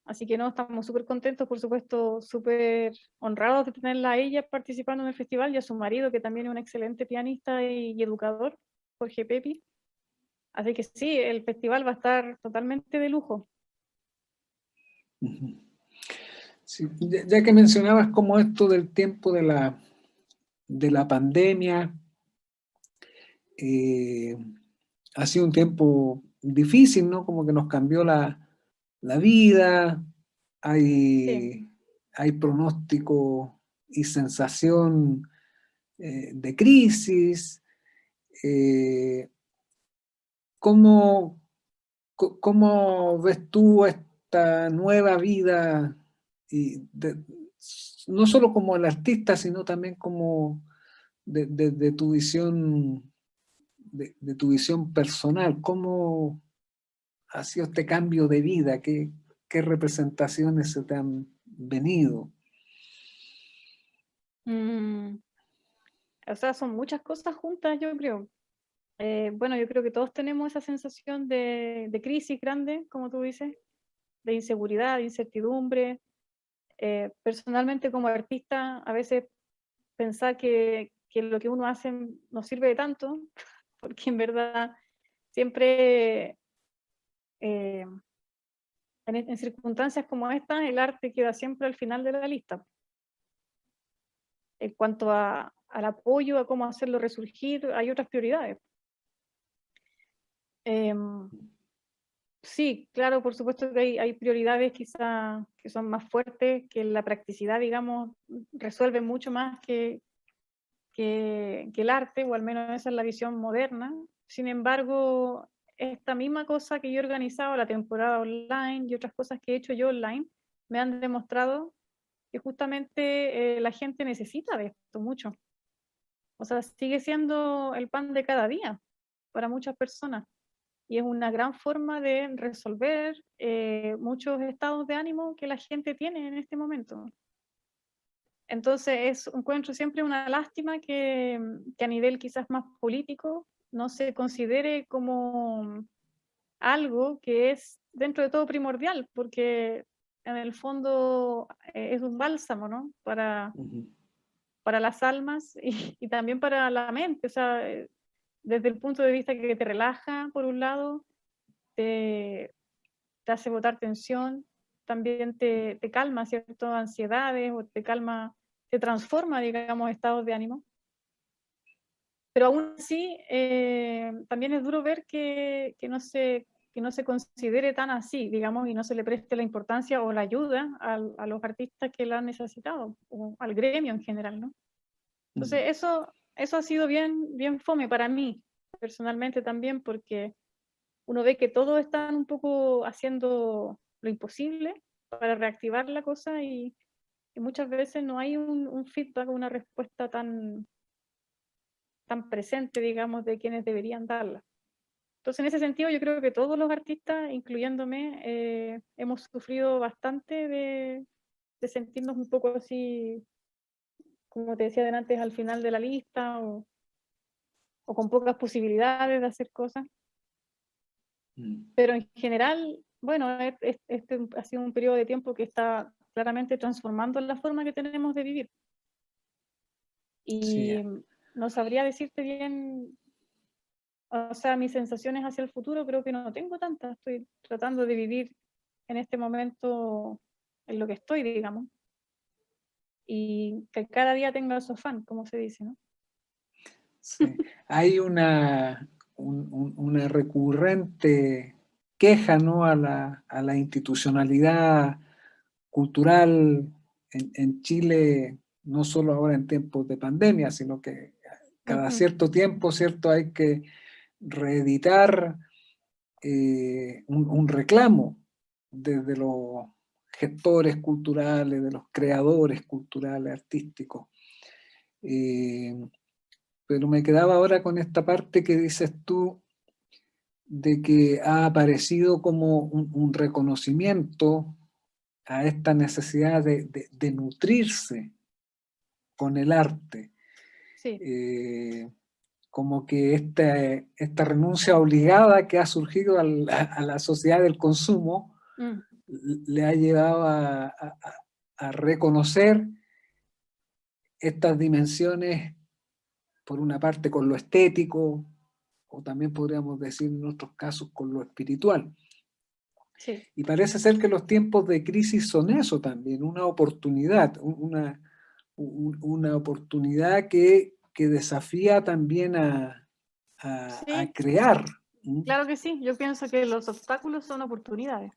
Así que no, estamos súper contentos, por supuesto, súper honrados de tenerla a ella participando en el festival y a su marido, que también es un excelente pianista y educador, Jorge Pepi. Así que sí, el festival va a estar totalmente de lujo. Ujú. Sí, ya que mencionabas como esto del tiempo de la pandemia, eh, ha sido un tiempo difícil, ¿no? Como que nos cambió la vida, Sí. hay pronóstico y sensación de crisis. Eh, ¿cómo, cómo ves tú esta nueva vida, y no solo como el artista, sino también como de tu visión, de tu visión personal? ¿Cómo ha sido este cambio de vida? ¿Qué representaciones se te han venido? Mm, o sea, son muchas cosas juntas, yo creo. Bueno, yo creo que todos tenemos esa sensación de crisis grande, como tú dices, de inseguridad, de incertidumbre. Personalmente, como artista, a veces pensar que lo que uno hace no sirve de tanto, porque en verdad siempre eh, en circunstancias como esta, el arte queda siempre al final de la lista. En cuanto al apoyo, a cómo hacerlo resurgir, hay otras prioridades. Sí, claro, por supuesto que hay prioridades quizá que son más fuertes, que la practicidad, digamos, resuelve mucho más que el arte, o al menos esa es la visión moderna. Sin embargo, esta misma cosa que yo he organizado, la temporada online y otras cosas que he hecho yo online, me han demostrado que justamente la gente necesita de esto mucho. O sea, sigue siendo el pan de cada día para muchas personas y es una gran forma de resolver muchos estados de ánimo que la gente tiene en este momento. Entonces, encuentro siempre una lástima que a nivel quizás más político no se considere como algo que es dentro de todo primordial, porque en el fondo es un bálsamo, ¿no? Ujú. Para las almas y también para la mente, o sea, desde el punto de vista que te relaja, por un lado, te, te hace botar tensión, también te calma ciertas ansiedades o te calma, te transforma, digamos, estados de ánimo. Pero aún así, también es duro ver que no se considere tan así, digamos, y no se le preste la importancia o la ayuda a los artistas que la han necesitado, o al gremio en general, ¿no? Entonces, Mm. eso ha sido bien fome para mí, personalmente también, porque uno ve que todos están un poco haciendo lo imposible para reactivar la cosa y muchas veces no hay un feedback, una respuesta tan presente, digamos, de quienes deberían darla. Entonces, en ese sentido, yo creo que todos los artistas, incluyéndome, hemos sufrido bastante de sentirnos un poco así, como te decía antes, al final de la lista o con pocas posibilidades de hacer cosas. Mm. Pero en general, bueno, este ha sido un periodo de tiempo que está claramente transformando la forma que tenemos de vivir. Sí. Y no sabría decirte bien, o sea, mis sensaciones hacia el futuro creo que no tengo tantas. Estoy tratando de vivir en este momento en lo que estoy, digamos, y que cada día tenga su afán, como se dice, ¿no? Sí. Hay una recurrente queja, ¿no? a la institucionalidad cultural en Chile, no solo ahora en tiempos de pandemia, sino que cada Ujú. cierto tiempo, ¿cierto? Hay que reeditar un reclamo desde los gestores culturales, de los creadores culturales, artísticos. Eh, pero me quedaba ahora con esta parte que dices tú de que ha aparecido como un reconocimiento a esta necesidad de nutrirse con el arte. Sí. Eh, como que esta renuncia obligada que ha surgido a la sociedad del consumo Mm. le ha llevado a reconocer estas dimensiones, por una parte con lo estético, o también podríamos decir en otros casos con lo espiritual. Sí. Y parece ser que los tiempos de crisis son eso también, una oportunidad, una oportunidad que desafía también a Sí, crear. claro que sí. Yo pienso que los obstáculos son oportunidades.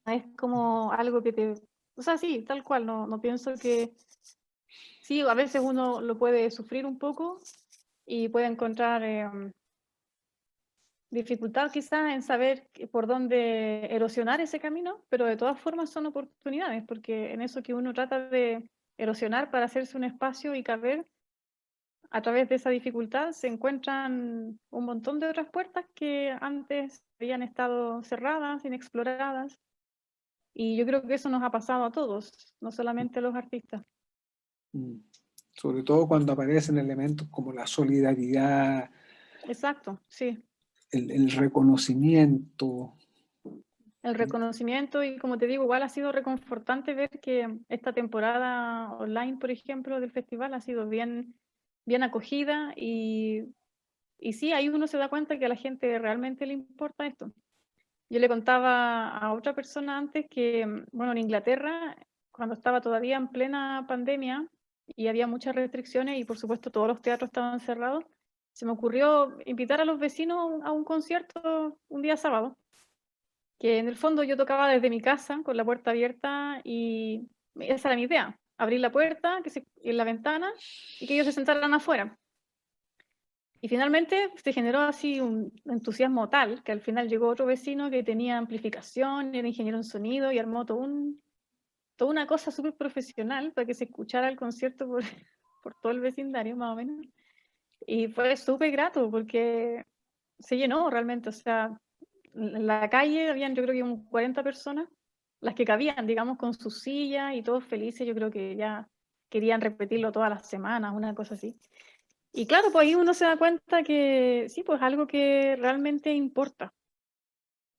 No es como algo que te... O sea, sí, tal cual. No pienso que... Sí, a veces uno lo puede sufrir un poco y puede encontrar dificultad quizás en saber por dónde erosionar ese camino, pero de todas formas son oportunidades, porque en eso que uno trata de erosionar para hacerse un espacio y caber, a través de esa dificultad se encuentran un montón de otras puertas que antes habían estado cerradas, inexploradas, y yo creo que eso nos ha pasado a todos, no solamente a los artistas. Sobre todo cuando aparecen elementos como la solidaridad, Exacto, sí. el reconocimiento. El reconocimiento y como te digo, igual ha sido reconfortante ver que esta temporada online, por ejemplo, del festival ha sido bien acogida y sí, ahí uno se da cuenta que a la gente realmente le importa esto. Yo le contaba a otra persona antes que, bueno, en Inglaterra, cuando estaba todavía en plena pandemia y había muchas restricciones y por supuesto todos los teatros estaban cerrados, se me ocurrió invitar a los vecinos a un concierto un día sábado, que en el fondo yo tocaba desde mi casa con la puerta abierta y esa era mi idea, abrir la puerta en la ventana y que ellos se sentaran afuera. Y finalmente se generó así un entusiasmo tal que al final llegó otro vecino que tenía amplificación, era ingeniero en sonido y armó toda una cosa súper profesional para que se escuchara el concierto por todo el vecindario más o menos. Y fue súper grato porque se llenó realmente, o sea, en la calle habían yo creo que un 40 personas, las que cabían, digamos, con sus sillas y todos felices, yo creo que ya querían repetirlo todas las semanas, una cosa así. Y claro, pues ahí uno se da cuenta que sí, pues algo que realmente importa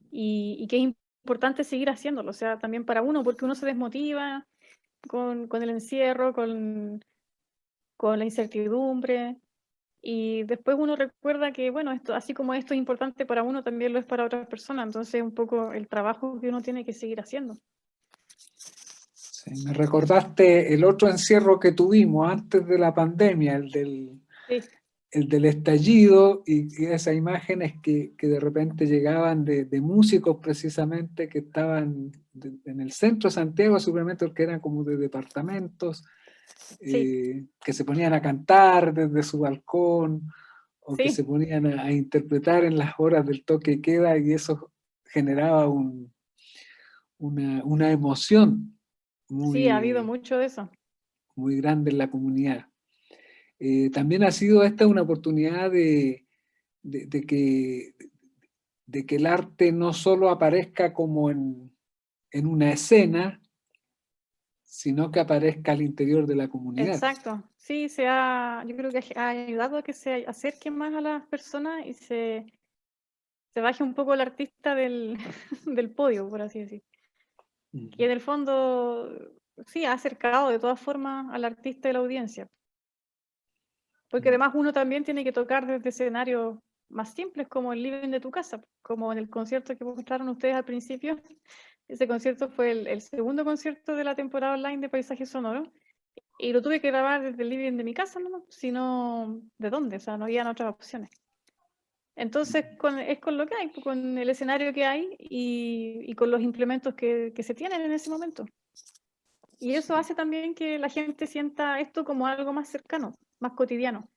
y que es importante seguir haciéndolo, o sea, también para uno, porque uno se desmotiva con el encierro, con la incertidumbre, y después uno recuerda que, bueno, esto, así como esto es importante para uno, también lo es para otras personas. Entonces, un poco el trabajo que uno tiene que seguir haciendo. Sí, me recordaste el otro encierro que tuvimos antes de la pandemia, Sí, el del estallido y esas imágenes que de repente llegaban de músicos precisamente que estaban en el centro de Santiago, seguramente porque eran como de departamentos, sí, que se ponían a cantar desde su balcón o que se sí, ponían a interpretar en las horas del toque de queda y eso generaba una emoción sí, ha habido muy, mucho de eso. muy grande en la comunidad. También ha sido esta una oportunidad de- de que, de que el arte no solo aparezca como en una escena, sino que aparezca al interior de la comunidad. Exacto. Sí, yo creo que ha ayudado a que se acerquen más a las personas y se baje un poco el artista del podio, por así decir. Que en el fondo, sí, ha acercado de todas formas al artista y la audiencia. Porque además uno también tiene que tocar desde escenarios más simples como el living de tu casa, como en el concierto que mostraron ustedes al principio. Ese concierto fue el segundo concierto de la temporada online de Paisaje Sonoro y lo tuve que grabar desde el living de mi casa, ¿no? Sino, ¿de dónde? O sea, no habían otras opciones. Entonces, es con lo que hay, con el escenario que hay y con los implementos que se tienen en ese momento. Y eso hace también que la gente sienta esto como algo más cercano, más cotidiano.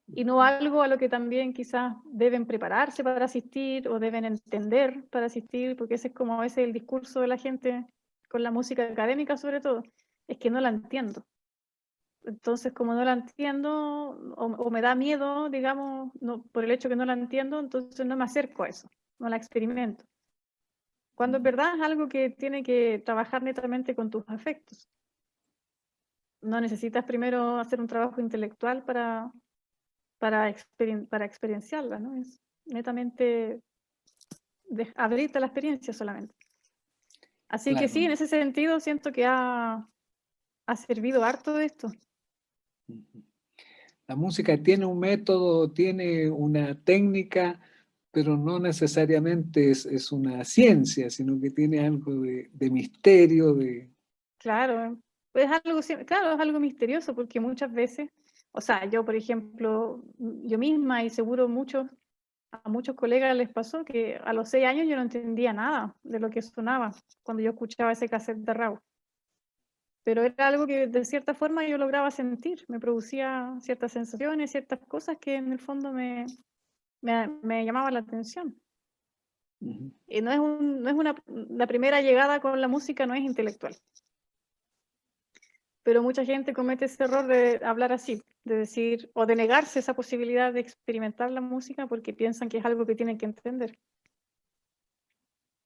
Y no algo a lo que también quizás deben prepararse para asistir o deben entender para asistir, porque ese es como a veces el discurso de la gente con la música académica sobre todo, es que no la entiendo. Entonces, como no la entiendo o me da miedo, digamos, no, por el hecho que no la entiendo, entonces no me acerco a eso, no la experimento. Cuando en verdad es algo que tiene que trabajar netamente con tus afectos. No necesitas primero hacer un trabajo intelectual para experienciarla, ¿no? Es netamente abrirte a la experiencia solamente. Así que Claro. sí, en ese sentido siento que ha servido harto de esto. Ujú. La música tiene un método, tiene una técnica, pero no necesariamente es una ciencia, sino que tiene algo de misterio, de... Claro, claro, es algo misterioso porque muchas veces, o sea, yo por ejemplo, yo misma y seguro a muchos colegas les pasó que a los 6 años yo no entendía nada de lo que sonaba cuando yo escuchaba ese cassette de Raúl. Pero era algo que de cierta forma yo lograba sentir, me producía ciertas sensaciones, ciertas cosas que en el fondo me llamaban la atención. Ujú. Y la primera llegada con la música no es intelectual. Pero mucha gente comete ese error de hablar así, de decir, o de negarse esa posibilidad de experimentar la música porque piensan que es algo que tienen que entender.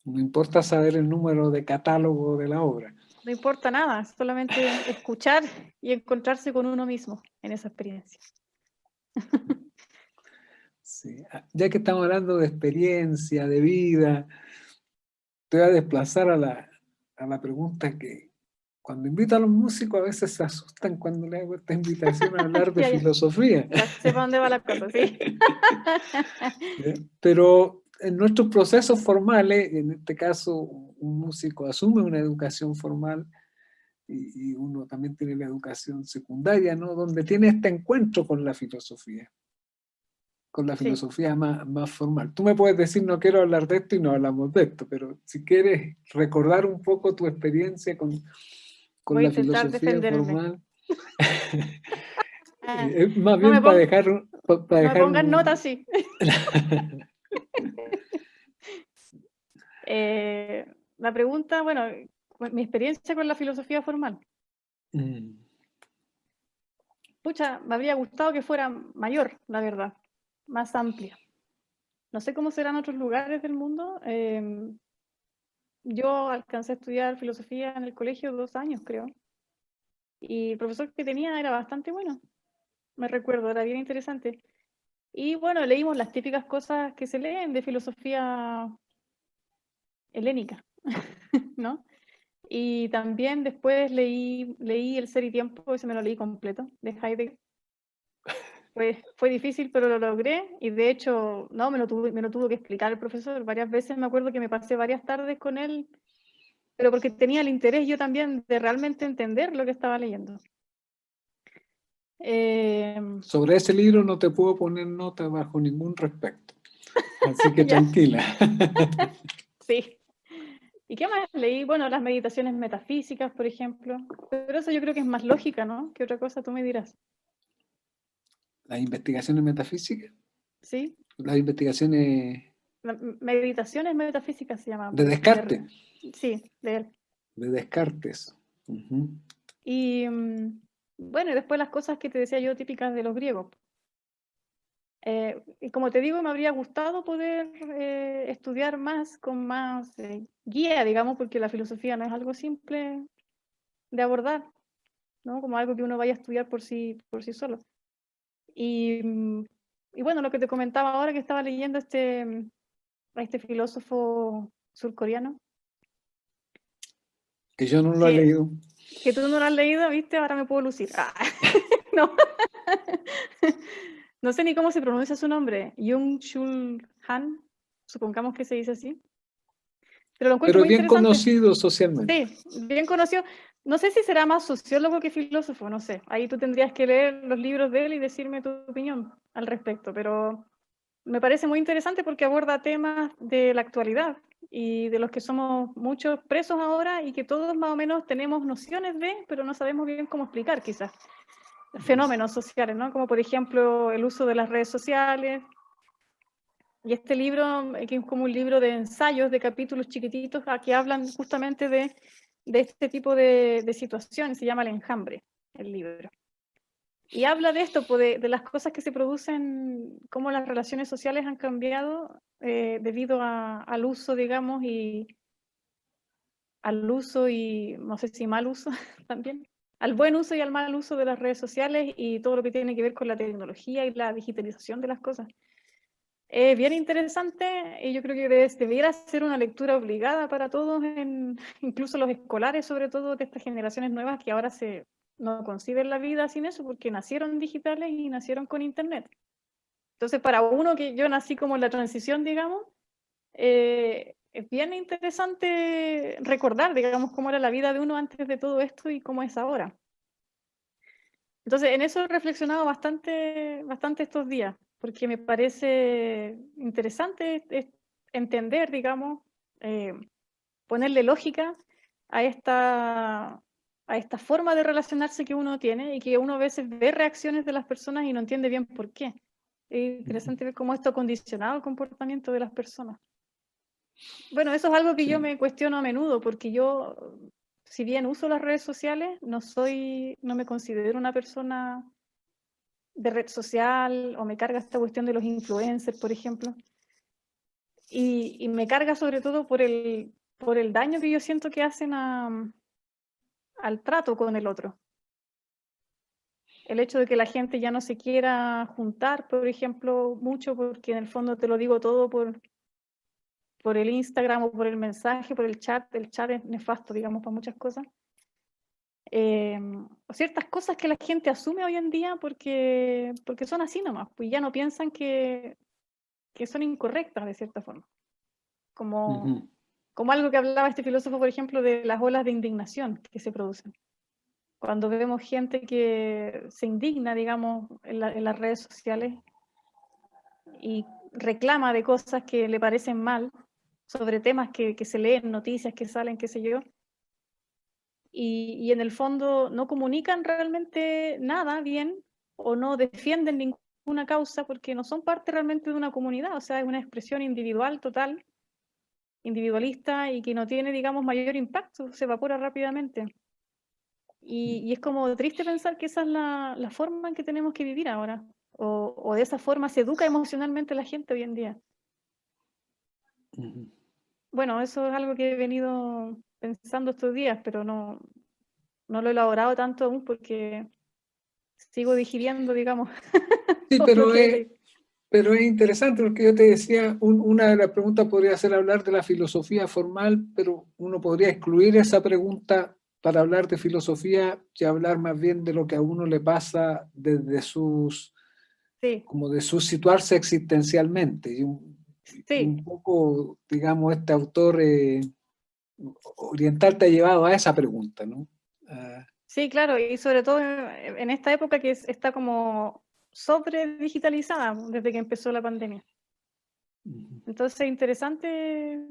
No importa saber el número de catálogo de la obra. No importa nada, solamente escuchar y encontrarse con uno mismo en esa experiencia. Sí. Ya que estamos hablando de experiencia, de vida, te voy a desplazar a la pregunta que cuando invito a los músicos a veces se asustan cuando les hago esta invitación a hablar de Ya, ya, filosofía. ya sé para dónde va la cosa, sí. ¿Ya? Pero en nuestros procesos formales, en este caso un músico asume una educación formal y uno también tiene la educación secundaria, ¿no? Donde tiene este encuentro con la Sí, filosofía más formal. Tú me puedes decir, no quiero hablar de esto y no hablamos de esto, pero si quieres recordar un poco tu experiencia con voy a la intentar filosofía defenderme. formal, más No me, bien para pon- dejar, para no me dejar pongas notas así. La pregunta, bueno, mi experiencia con la filosofía formal. Mm, Pucha, me habría gustado que fuera mayor, la verdad, más amplia. No sé cómo serán otros lugares del mundo. Yo alcancé a estudiar filosofía en el colegio 2 años, creo. Y el profesor que tenía era bastante bueno. Me recuerdo, era bien interesante. Y bueno, leímos las típicas cosas que se leen de filosofía helénica, ¿no? Y también después leí El Ser y Tiempo, ese me lo leí completo, de Heidegger. Fue difícil, pero lo logré. Y de hecho, no, me lo tuvo que explicar el profesor. Varias veces me acuerdo que me pasé varias tardes con él, pero porque tenía el interés yo también de realmente entender lo que estaba leyendo. Sobre ese libro no te puedo poner nota bajo ningún respecto, así que Ya, tranquila. sí. ¿Y qué más leí? Bueno, las meditaciones metafísicas, por ejemplo. Pero eso yo creo que es más lógica, ¿no? ¿Qué otra cosa tú me dirás? Las investigaciones metafísicas, ¿Sí? las investigaciones Meditaciones metafísicas se llama, de parece. Descartes, Sí, de él. de Descartes. Ujú. Y bueno, y después las cosas que te decía yo típicas de los griegos. Y como te digo, me habría gustado poder estudiar más con más guía, digamos, porque la filosofía no es algo simple de abordar, ¿no? Como algo que uno vaya a estudiar por sí solo. Y, y bueno, lo que te comentaba ahora que estaba leyendo a este filósofo surcoreano, Que yo no lo he que, leído. que tú no lo has leído, ¿viste? Ahora me puedo lucir. Ah, no. No sé ni cómo se pronuncia su nombre. Jung-Chul Han, supongamos que se dice así. Pero lo encuentro Pero es muy bien interesante. conocido socialmente. Sí, bien conocido. No sé si será más sociólogo que filósofo, no sé. Ahí tú tendrías que leer los libros de él y decirme tu opinión al respecto. Pero me parece muy interesante porque aborda temas de la actualidad y de los que somos muchos presos ahora y que todos más o menos tenemos nociones de, pero no sabemos bien cómo explicar quizás. Fenómenos sociales, ¿no? Como por ejemplo el uso de las redes sociales. Y este libro, que es como un libro de ensayos, de capítulos chiquititos, que hablan justamente de este tipo de situaciones, se llama El Enjambre, el libro. Y habla de esto, pues, de las cosas que se producen, cómo las relaciones sociales han cambiado debido al uso, digamos, y al uso y no sé si mal uso también al buen uso y al mal uso de las redes sociales y todo lo que tiene que ver con la tecnología y la digitalización de las cosas. Es bien interesante y yo creo que debiera ser una lectura obligada para todos, incluso los escolares, sobre todo de estas generaciones nuevas que ahora no conciben la vida sin eso porque nacieron digitales y nacieron con internet. Entonces, para uno que yo nací como en la transición, digamos, es bien interesante recordar, digamos, cómo era la vida de uno antes de todo esto y cómo es ahora. Entonces, en eso he reflexionado bastante estos días, porque me parece interesante entender, digamos, eh, ponerle lógica a esta forma de relacionarse que uno tiene y que uno a veces ve reacciones de las personas y no entiende bien por qué. Es interesante ver cómo esto ha condicionado el comportamiento de las personas. Bueno, eso es algo que yo Sí. me cuestiono a menudo, porque yo, si bien uso las redes sociales, no me considero una persona de red social, o me carga esta cuestión de los influencers, por ejemplo, y me carga sobre todo por el daño que yo siento que hacen al trato con el otro. El hecho de que la gente ya no se quiera juntar, por ejemplo, mucho, porque en el fondo te lo digo todo por el Instagram o por el mensaje, por el chat es nefasto, digamos, para muchas cosas. O ciertas cosas que la gente asume hoy en día porque son así nomás, pues ya no piensan que son incorrectas de cierta forma. Como, como algo que hablaba este filósofo, por ejemplo, de las olas de indignación que se producen. Cuando vemos gente que se indigna, digamos, en las redes sociales y reclama de cosas que le parecen mal, sobre temas que se leen, noticias que salen, qué sé yo, y en el fondo no comunican realmente nada bien o no defienden ninguna causa porque no son parte realmente de una comunidad, o sea, es una expresión individual total, individualista y que no tiene, digamos, mayor impacto, se evapora rápidamente. Y es como triste pensar que esa es la forma en que tenemos que vivir ahora, o de esa forma se educa emocionalmente la gente hoy en día. Bueno, eso es algo que he venido pensando estos días, pero no lo he elaborado tanto aún porque sigo digiriendo, digamos, Sí, todo lo que he leído. pero es interesante porque yo te decía, una de las preguntas podría ser hablar de la filosofía formal, pero uno podría excluir esa pregunta para hablar de filosofía y hablar más bien de lo que a uno le pasa desde Sí, como de su situarse existencialmente. Y sí, un poco, digamos, este autor oriental te ha llevado a esa pregunta, ¿no? Ah, sí, claro, y sobre todo en esta época que está como sobre digitalizada desde que empezó la pandemia. Entonces, interesante,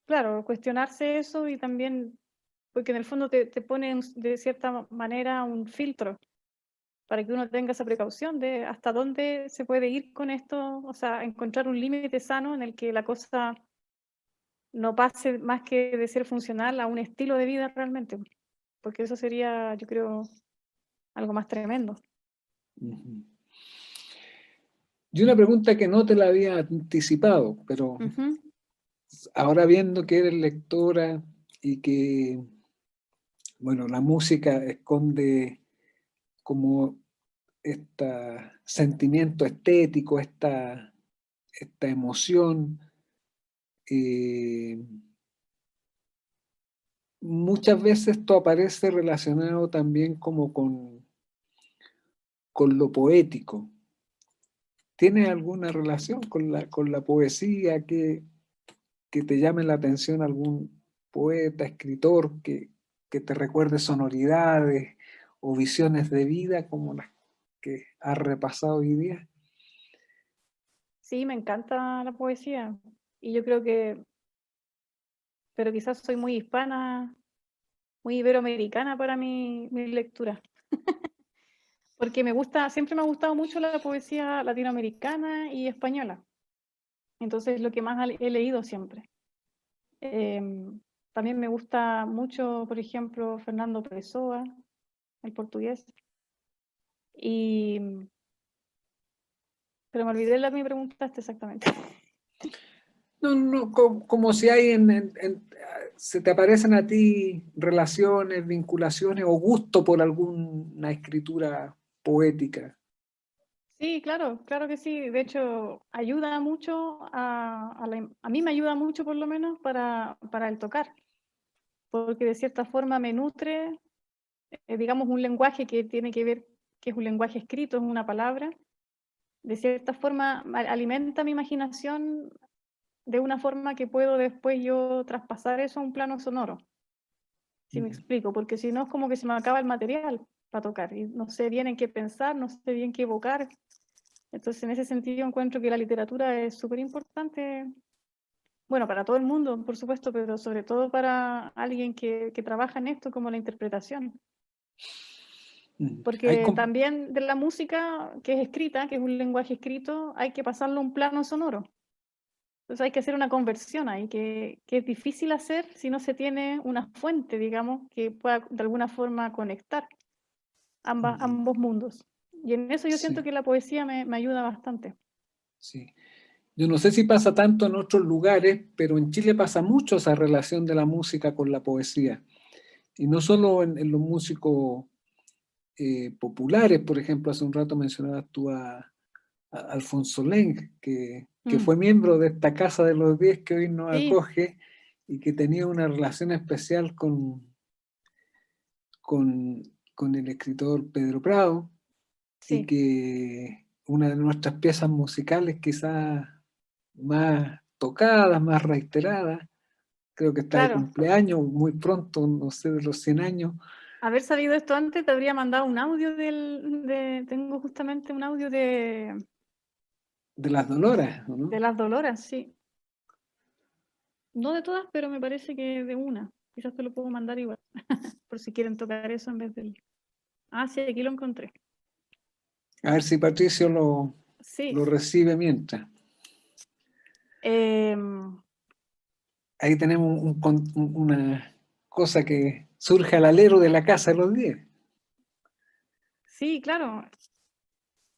claro, cuestionarse eso y también, porque en el fondo te pone de cierta manera un filtro para que uno tenga esa precaución de hasta dónde se puede ir con esto, o sea, encontrar un límite sano en el que la cosa no pase más que de ser funcional a un estilo de vida realmente, porque eso sería, yo creo, algo más tremendo. ujú. Y una pregunta que no te la había anticipado, pero Ujú. ahora viendo que eres lectora y que, bueno, la música esconde como este sentimiento estético, esta emoción, eh, muchas veces esto aparece relacionado también como con lo poético. ¿Tiene alguna relación con la poesía que te llame la atención algún poeta, escritor que te recuerde sonoridades o visiones de vida como las que has repasado hoy día? Sí, me encanta la poesía y yo creo que, pero quizás soy muy hispana, muy iberoamericana para mi lectura, porque siempre me ha gustado mucho la poesía latinoamericana y española, entonces lo que más he leído siempre. También me gusta mucho, por ejemplo, Fernando Pessoa, el portugués, pero me olvidé la que me preguntaste exactamente. No, no, como si hay se te aparecen a ti relaciones, vinculaciones o gusto por alguna escritura poética. Sí, claro, claro que sí. De hecho, ayuda mucho a mí me ayuda mucho por lo menos para el tocar, porque de cierta forma me nutre, digamos, un lenguaje que tiene que ver, que es un lenguaje escrito, es una palabra. De cierta forma alimenta mi imaginación de una forma que puedo después yo traspasar eso a un plano sonoro, si me explico, porque si no es como que se me acaba el material para tocar y no sé bien en qué pensar, no sé bien qué evocar. Entonces, en ese sentido, encuentro que la literatura es súper importante, bueno, para todo el mundo, por supuesto, pero sobre todo para alguien que trabaja en esto como la interpretación. Hay Porque también de la música que es escrita, que es un lenguaje escrito, hay que pasarlo a un plano sonoro. Entonces hay que hacer una conversión ahí, que es difícil hacer si no se tiene una fuente, digamos, que pueda de alguna forma conectar ambos mundos. Y en eso yo siento sí, que la poesía me ayuda bastante. sí. Yo no sé si pasa tanto en otros lugares, pero en Chile pasa mucho esa relación de la música con la poesía. Y no solo en los músicos populares, por ejemplo, hace un rato mencionabas tú a Alfonso Leng, que Mm, fue miembro de esta Casa de los 10 que hoy nos sí, acoge y que tenía una relación especial con el escritor Pedro Prado, y sí, que una de nuestras piezas musicales quizás más tocadas, más reiteradas, creo que está de claro. cumpleaños muy pronto, no sé, de los 100 años, Haber sabido esto antes, te habría mandado un audio tengo justamente un audio de las Doloras, de ¿no? las Doloras, sí. No de todas, pero me parece que de una. Quizás te lo puedo mandar igual, por si quieren tocar eso en vez del... Ah, sí, aquí lo encontré. A ver si Patricio Sí. lo recibe mientras. em, Ahí tenemos una cosa que surge al alero de la Casa de los 10. sí, claro.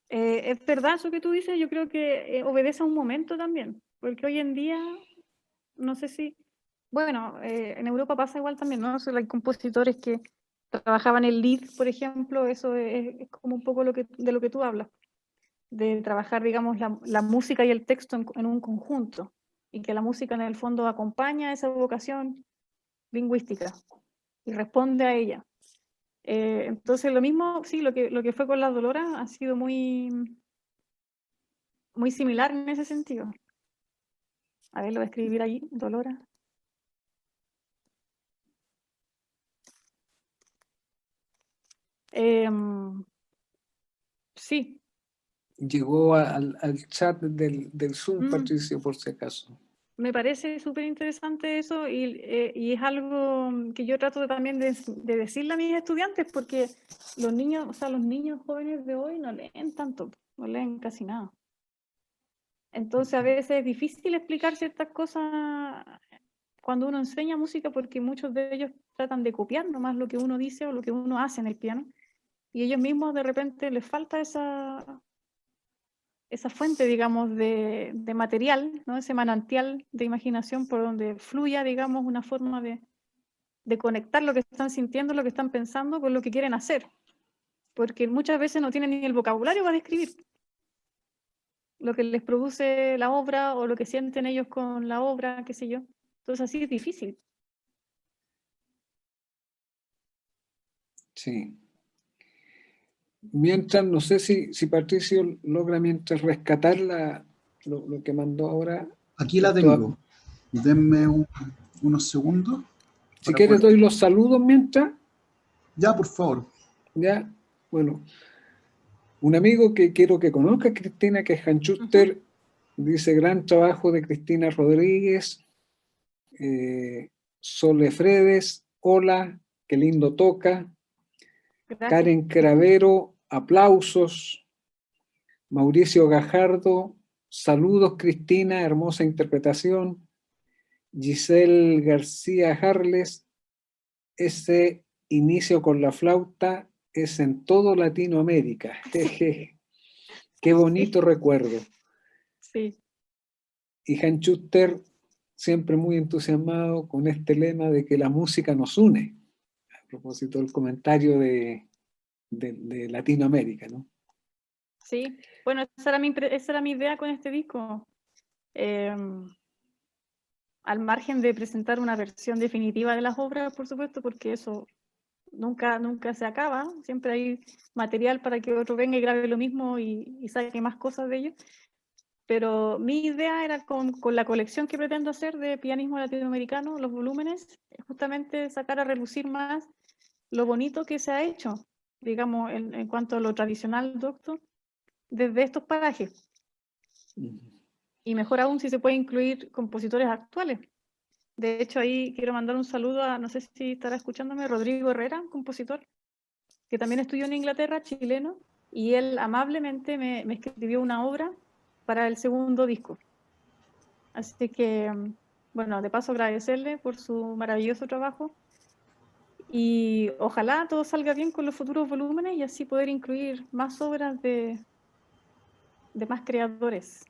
Es verdad eso que tú dices, yo creo que obedece a un momento también, porque hoy en día, no sé si, bueno, en Europa pasa igual también, ¿no? O sea, hay compositores que trabajaban el lead, por ejemplo, eso es como un poco de lo que tú hablas, de trabajar, digamos, la música y el texto en un conjunto, y que la música en el fondo acompaña esa vocación lingüística y responde a ella. Entonces, lo mismo, sí, lo que fue con las Doloras ha sido muy similar en ese sentido. A ver, lo voy a escribir ahí, Dolora. Sí, Llegó al chat del Zoom, mm, Patricio, por si acaso. me parece súper interesante eso y es algo que yo trato también de decirle a mis estudiantes porque los niños, o sea, los niños jóvenes de hoy no leen tanto, no leen casi nada. Entonces a veces es difícil explicar ciertas cosas cuando uno enseña música porque muchos de ellos tratan de copiar nomás lo que uno dice o lo que uno hace en el piano y ellos mismos de repente les falta esa fuente, digamos, de material, ¿no? Ese manantial de imaginación por donde fluya, digamos, una forma de conectar lo que están sintiendo, lo que están pensando con lo que quieren hacer, porque muchas veces no tienen ni el vocabulario para describir lo que les produce la obra o lo que sienten ellos con la obra, qué sé yo. Entonces así es difícil. Sí. Mientras, no sé si Patricio logra mientras rescatar lo que mandó ahora. Aquí la Esto, tengo. Denme unos segundos si para quieres poder... doy los saludos mientras, Ya, por favor. ya, bueno, un amigo que quiero que conozca, Cristina, que es Han Ujú. Schuster, dice gran trabajo de Cristina Rodríguez, Sole Fredes, hola, qué lindo toca, Gracias. Karen Cravero, aplausos, Mauricio Gajardo, saludos Cristina, hermosa interpretación, Giselle García Harles, ese inicio con la flauta es en todo Latinoamérica. Jeje, qué bonito Sí, recuerdo. sí. Y Han Schuster, siempre muy entusiasmado con este lema de que la música nos une, a propósito del comentario de Latinoamérica, ¿no? Sí, bueno, esa era mi idea con este disco. Al margen de presentar una versión definitiva de las obras, por supuesto, porque eso nunca se acaba, siempre hay material para que otro venga y grabe lo mismo y saque más cosas de ello. Pero mi idea era con la colección que pretendo hacer de pianismo latinoamericano, los volúmenes, justamente sacar a relucir más lo bonito que se ha hecho, digamos, en cuanto a lo tradicional, doctor, desde estos parajes. Y mejor aún si se puede incluir compositores actuales. De hecho, ahí quiero mandar un saludo a, no sé si estará escuchándome, Rodrigo Herrera, un compositor, que también estudió en Inglaterra, chileno, y él amablemente me escribió una obra para el segundo disco. Así que, bueno, de paso agradecerle por su maravilloso trabajo y ojalá todo salga bien con los futuros volúmenes y así poder incluir más obras de más creadoras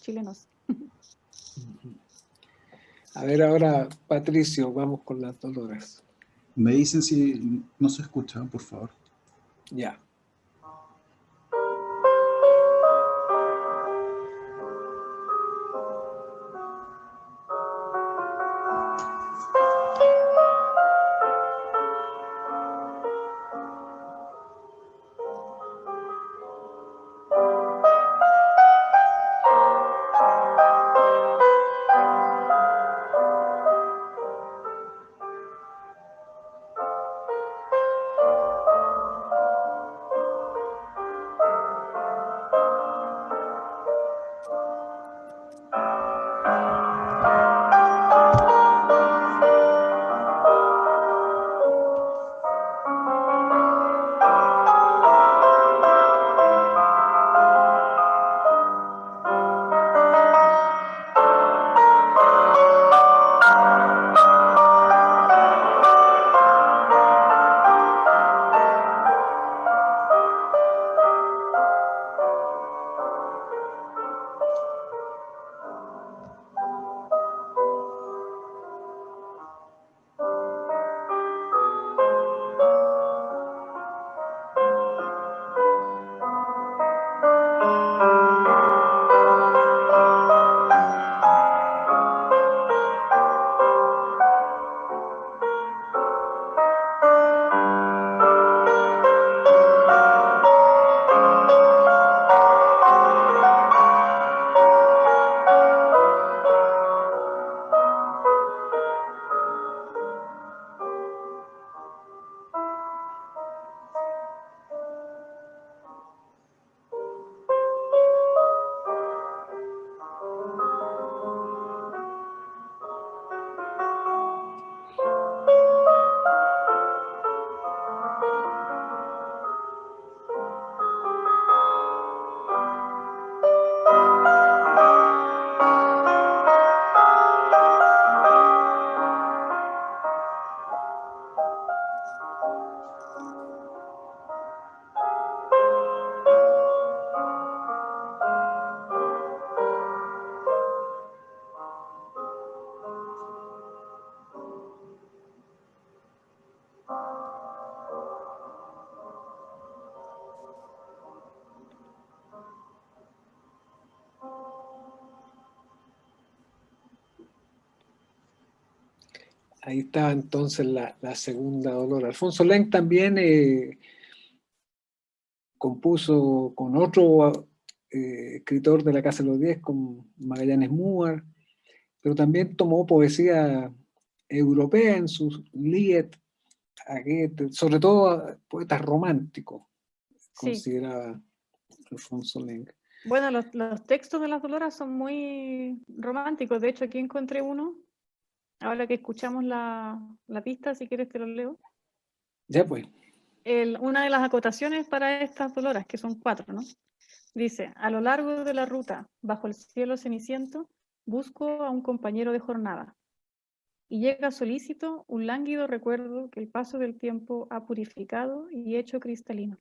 chilenos. A ver ahora, Patricio, vamos con las Doloras. Me dicen si no se escucha, por favor. Ya. Ahí estaba entonces la segunda Dolora. Alfonso Lenk también compuso con otro escritor de la Casa de los Diez, con Magallanes Múar, pero también tomó poesía europea en sus Lied, a Goethe, sobre todo poetas románticos, Sí. consideraba Alfonso Lenk. Bueno, los textos de las Doloras son muy románticos. De hecho, aquí encontré uno. Ahora que escuchamos la pista, si quieres te lo leo. Ya pues. Una de las acotaciones para estas Doloras, que son 4, ¿no? Dice: a lo largo de la ruta, bajo el cielo ceniciento, busco a un compañero de jornada. Y llega solícito un lánguido recuerdo que el paso del tiempo ha purificado y hecho cristalino.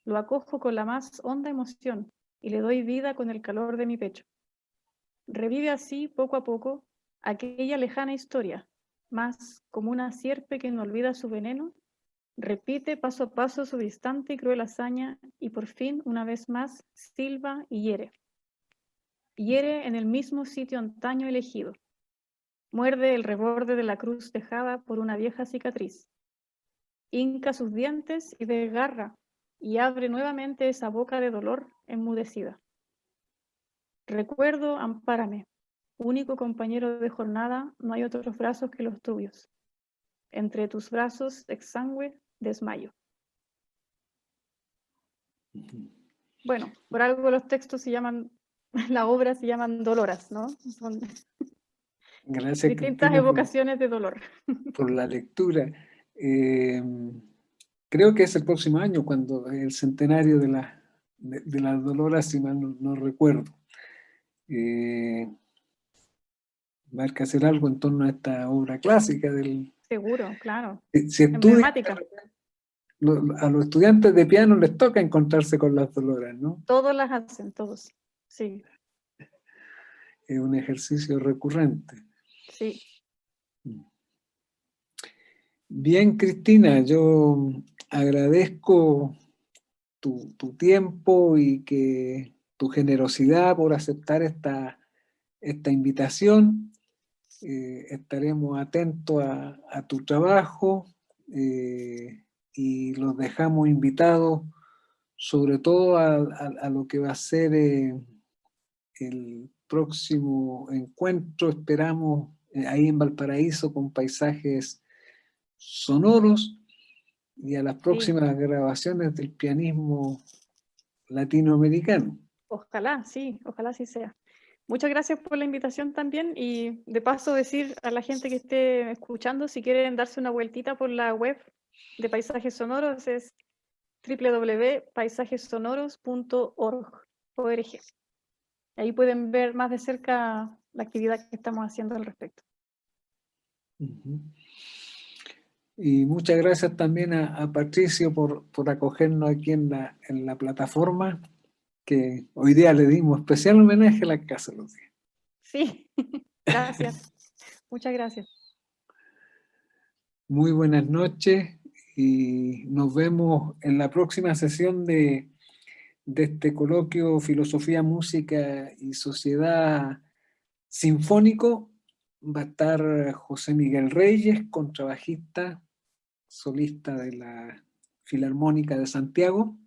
Lo acojo con la más honda emoción y le doy vida con el calor de mi pecho. Revive así, poco a poco, aquella lejana historia, mas como una sierpe que no olvida su veneno, repite paso a paso su distante y cruel hazaña y por fin, una vez más, silba y hiere. Hiere en el mismo sitio antaño elegido. Muerde el reborde de la cruz dejada por una vieja cicatriz. Hinca sus dientes y desgarra y abre nuevamente esa boca de dolor enmudecida. Recuerdo, ampárame. Único compañero de jornada, no hay otros brazos que los tuyos. Entre tus brazos, exangüe, desmayo. Bueno, por algo los textos se llaman, la obra se llaman doloras, ¿no? Son Gracias, distintas Cristina, evocaciones de dolor. por la lectura. Creo que es el próximo año, cuando el centenario de las Doloras, si mal no recuerdo. Va a haber que hacer algo en torno a esta obra clásica del... Seguro, claro. Si estudian, Emblemática. a los estudiantes de piano les toca encontrarse con las Doloras, ¿no? Todos las hacen, todos. Sí, Es un ejercicio recurrente. sí. Bien, Cristina, yo agradezco tu tiempo y que tu generosidad por aceptar esta invitación. Estaremos atentos a tu trabajo y los dejamos invitados sobre todo a lo que va a ser el próximo encuentro, esperamos, ahí en Valparaíso, con paisajes sonoros, y a las próximas grabaciones del pianismo latinoamericano. Ojalá, sí, ojalá sí sea. Muchas gracias por la invitación también y de paso decir a la gente que esté escuchando, si quieren darse una vueltita por la web de Paisajes Sonoros, es www.paisajesonoros.org. Ahí pueden ver más de cerca la actividad que estamos haciendo al respecto. Y muchas gracias también a Patricio por acogernos aquí en la plataforma, que hoy día le dimos especial homenaje a la Casa de los Días. Sí, gracias. Muchas gracias. Muy buenas noches y nos vemos en la próxima sesión de este coloquio Filosofía, Música y Sociedad Sinfónico. Va a estar José Miguel Reyes, contrabajista, solista de la Filarmónica de Santiago.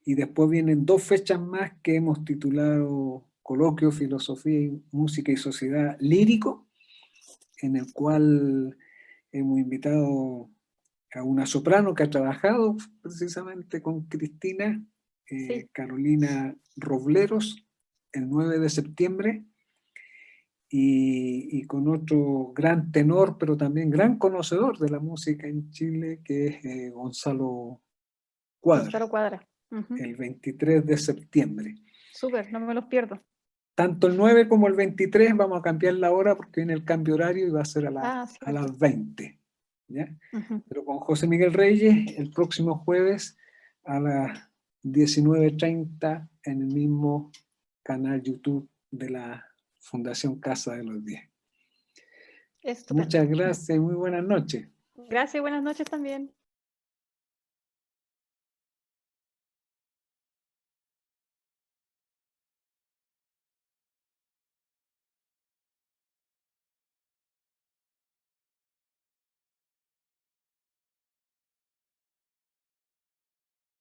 Y después vienen 2 fechas más que hemos titulado Coloquio Filosofía, Música y Sociedad Lírico, en el cual hemos invitado a una soprano que ha trabajado precisamente con Cristina, Sí. Carolina Robleros, el 9 de septiembre, y con otro gran tenor, pero también gran conocedor de la música en Chile, que es Gonzalo Cuadra. Gonzalo Cuadra. El 23 de septiembre. Súper, no me los pierdo. Tanto el 9 como el 23 vamos a cambiar la hora porque viene el cambio horario y va a ser a las 20. ¿Ya? Pero con José Miguel Reyes el próximo jueves a las 19:30 en el mismo canal YouTube de la Fundación Casa de los 10. Estupendo. Muchas gracias y muy buenas noches. Gracias y buenas noches también.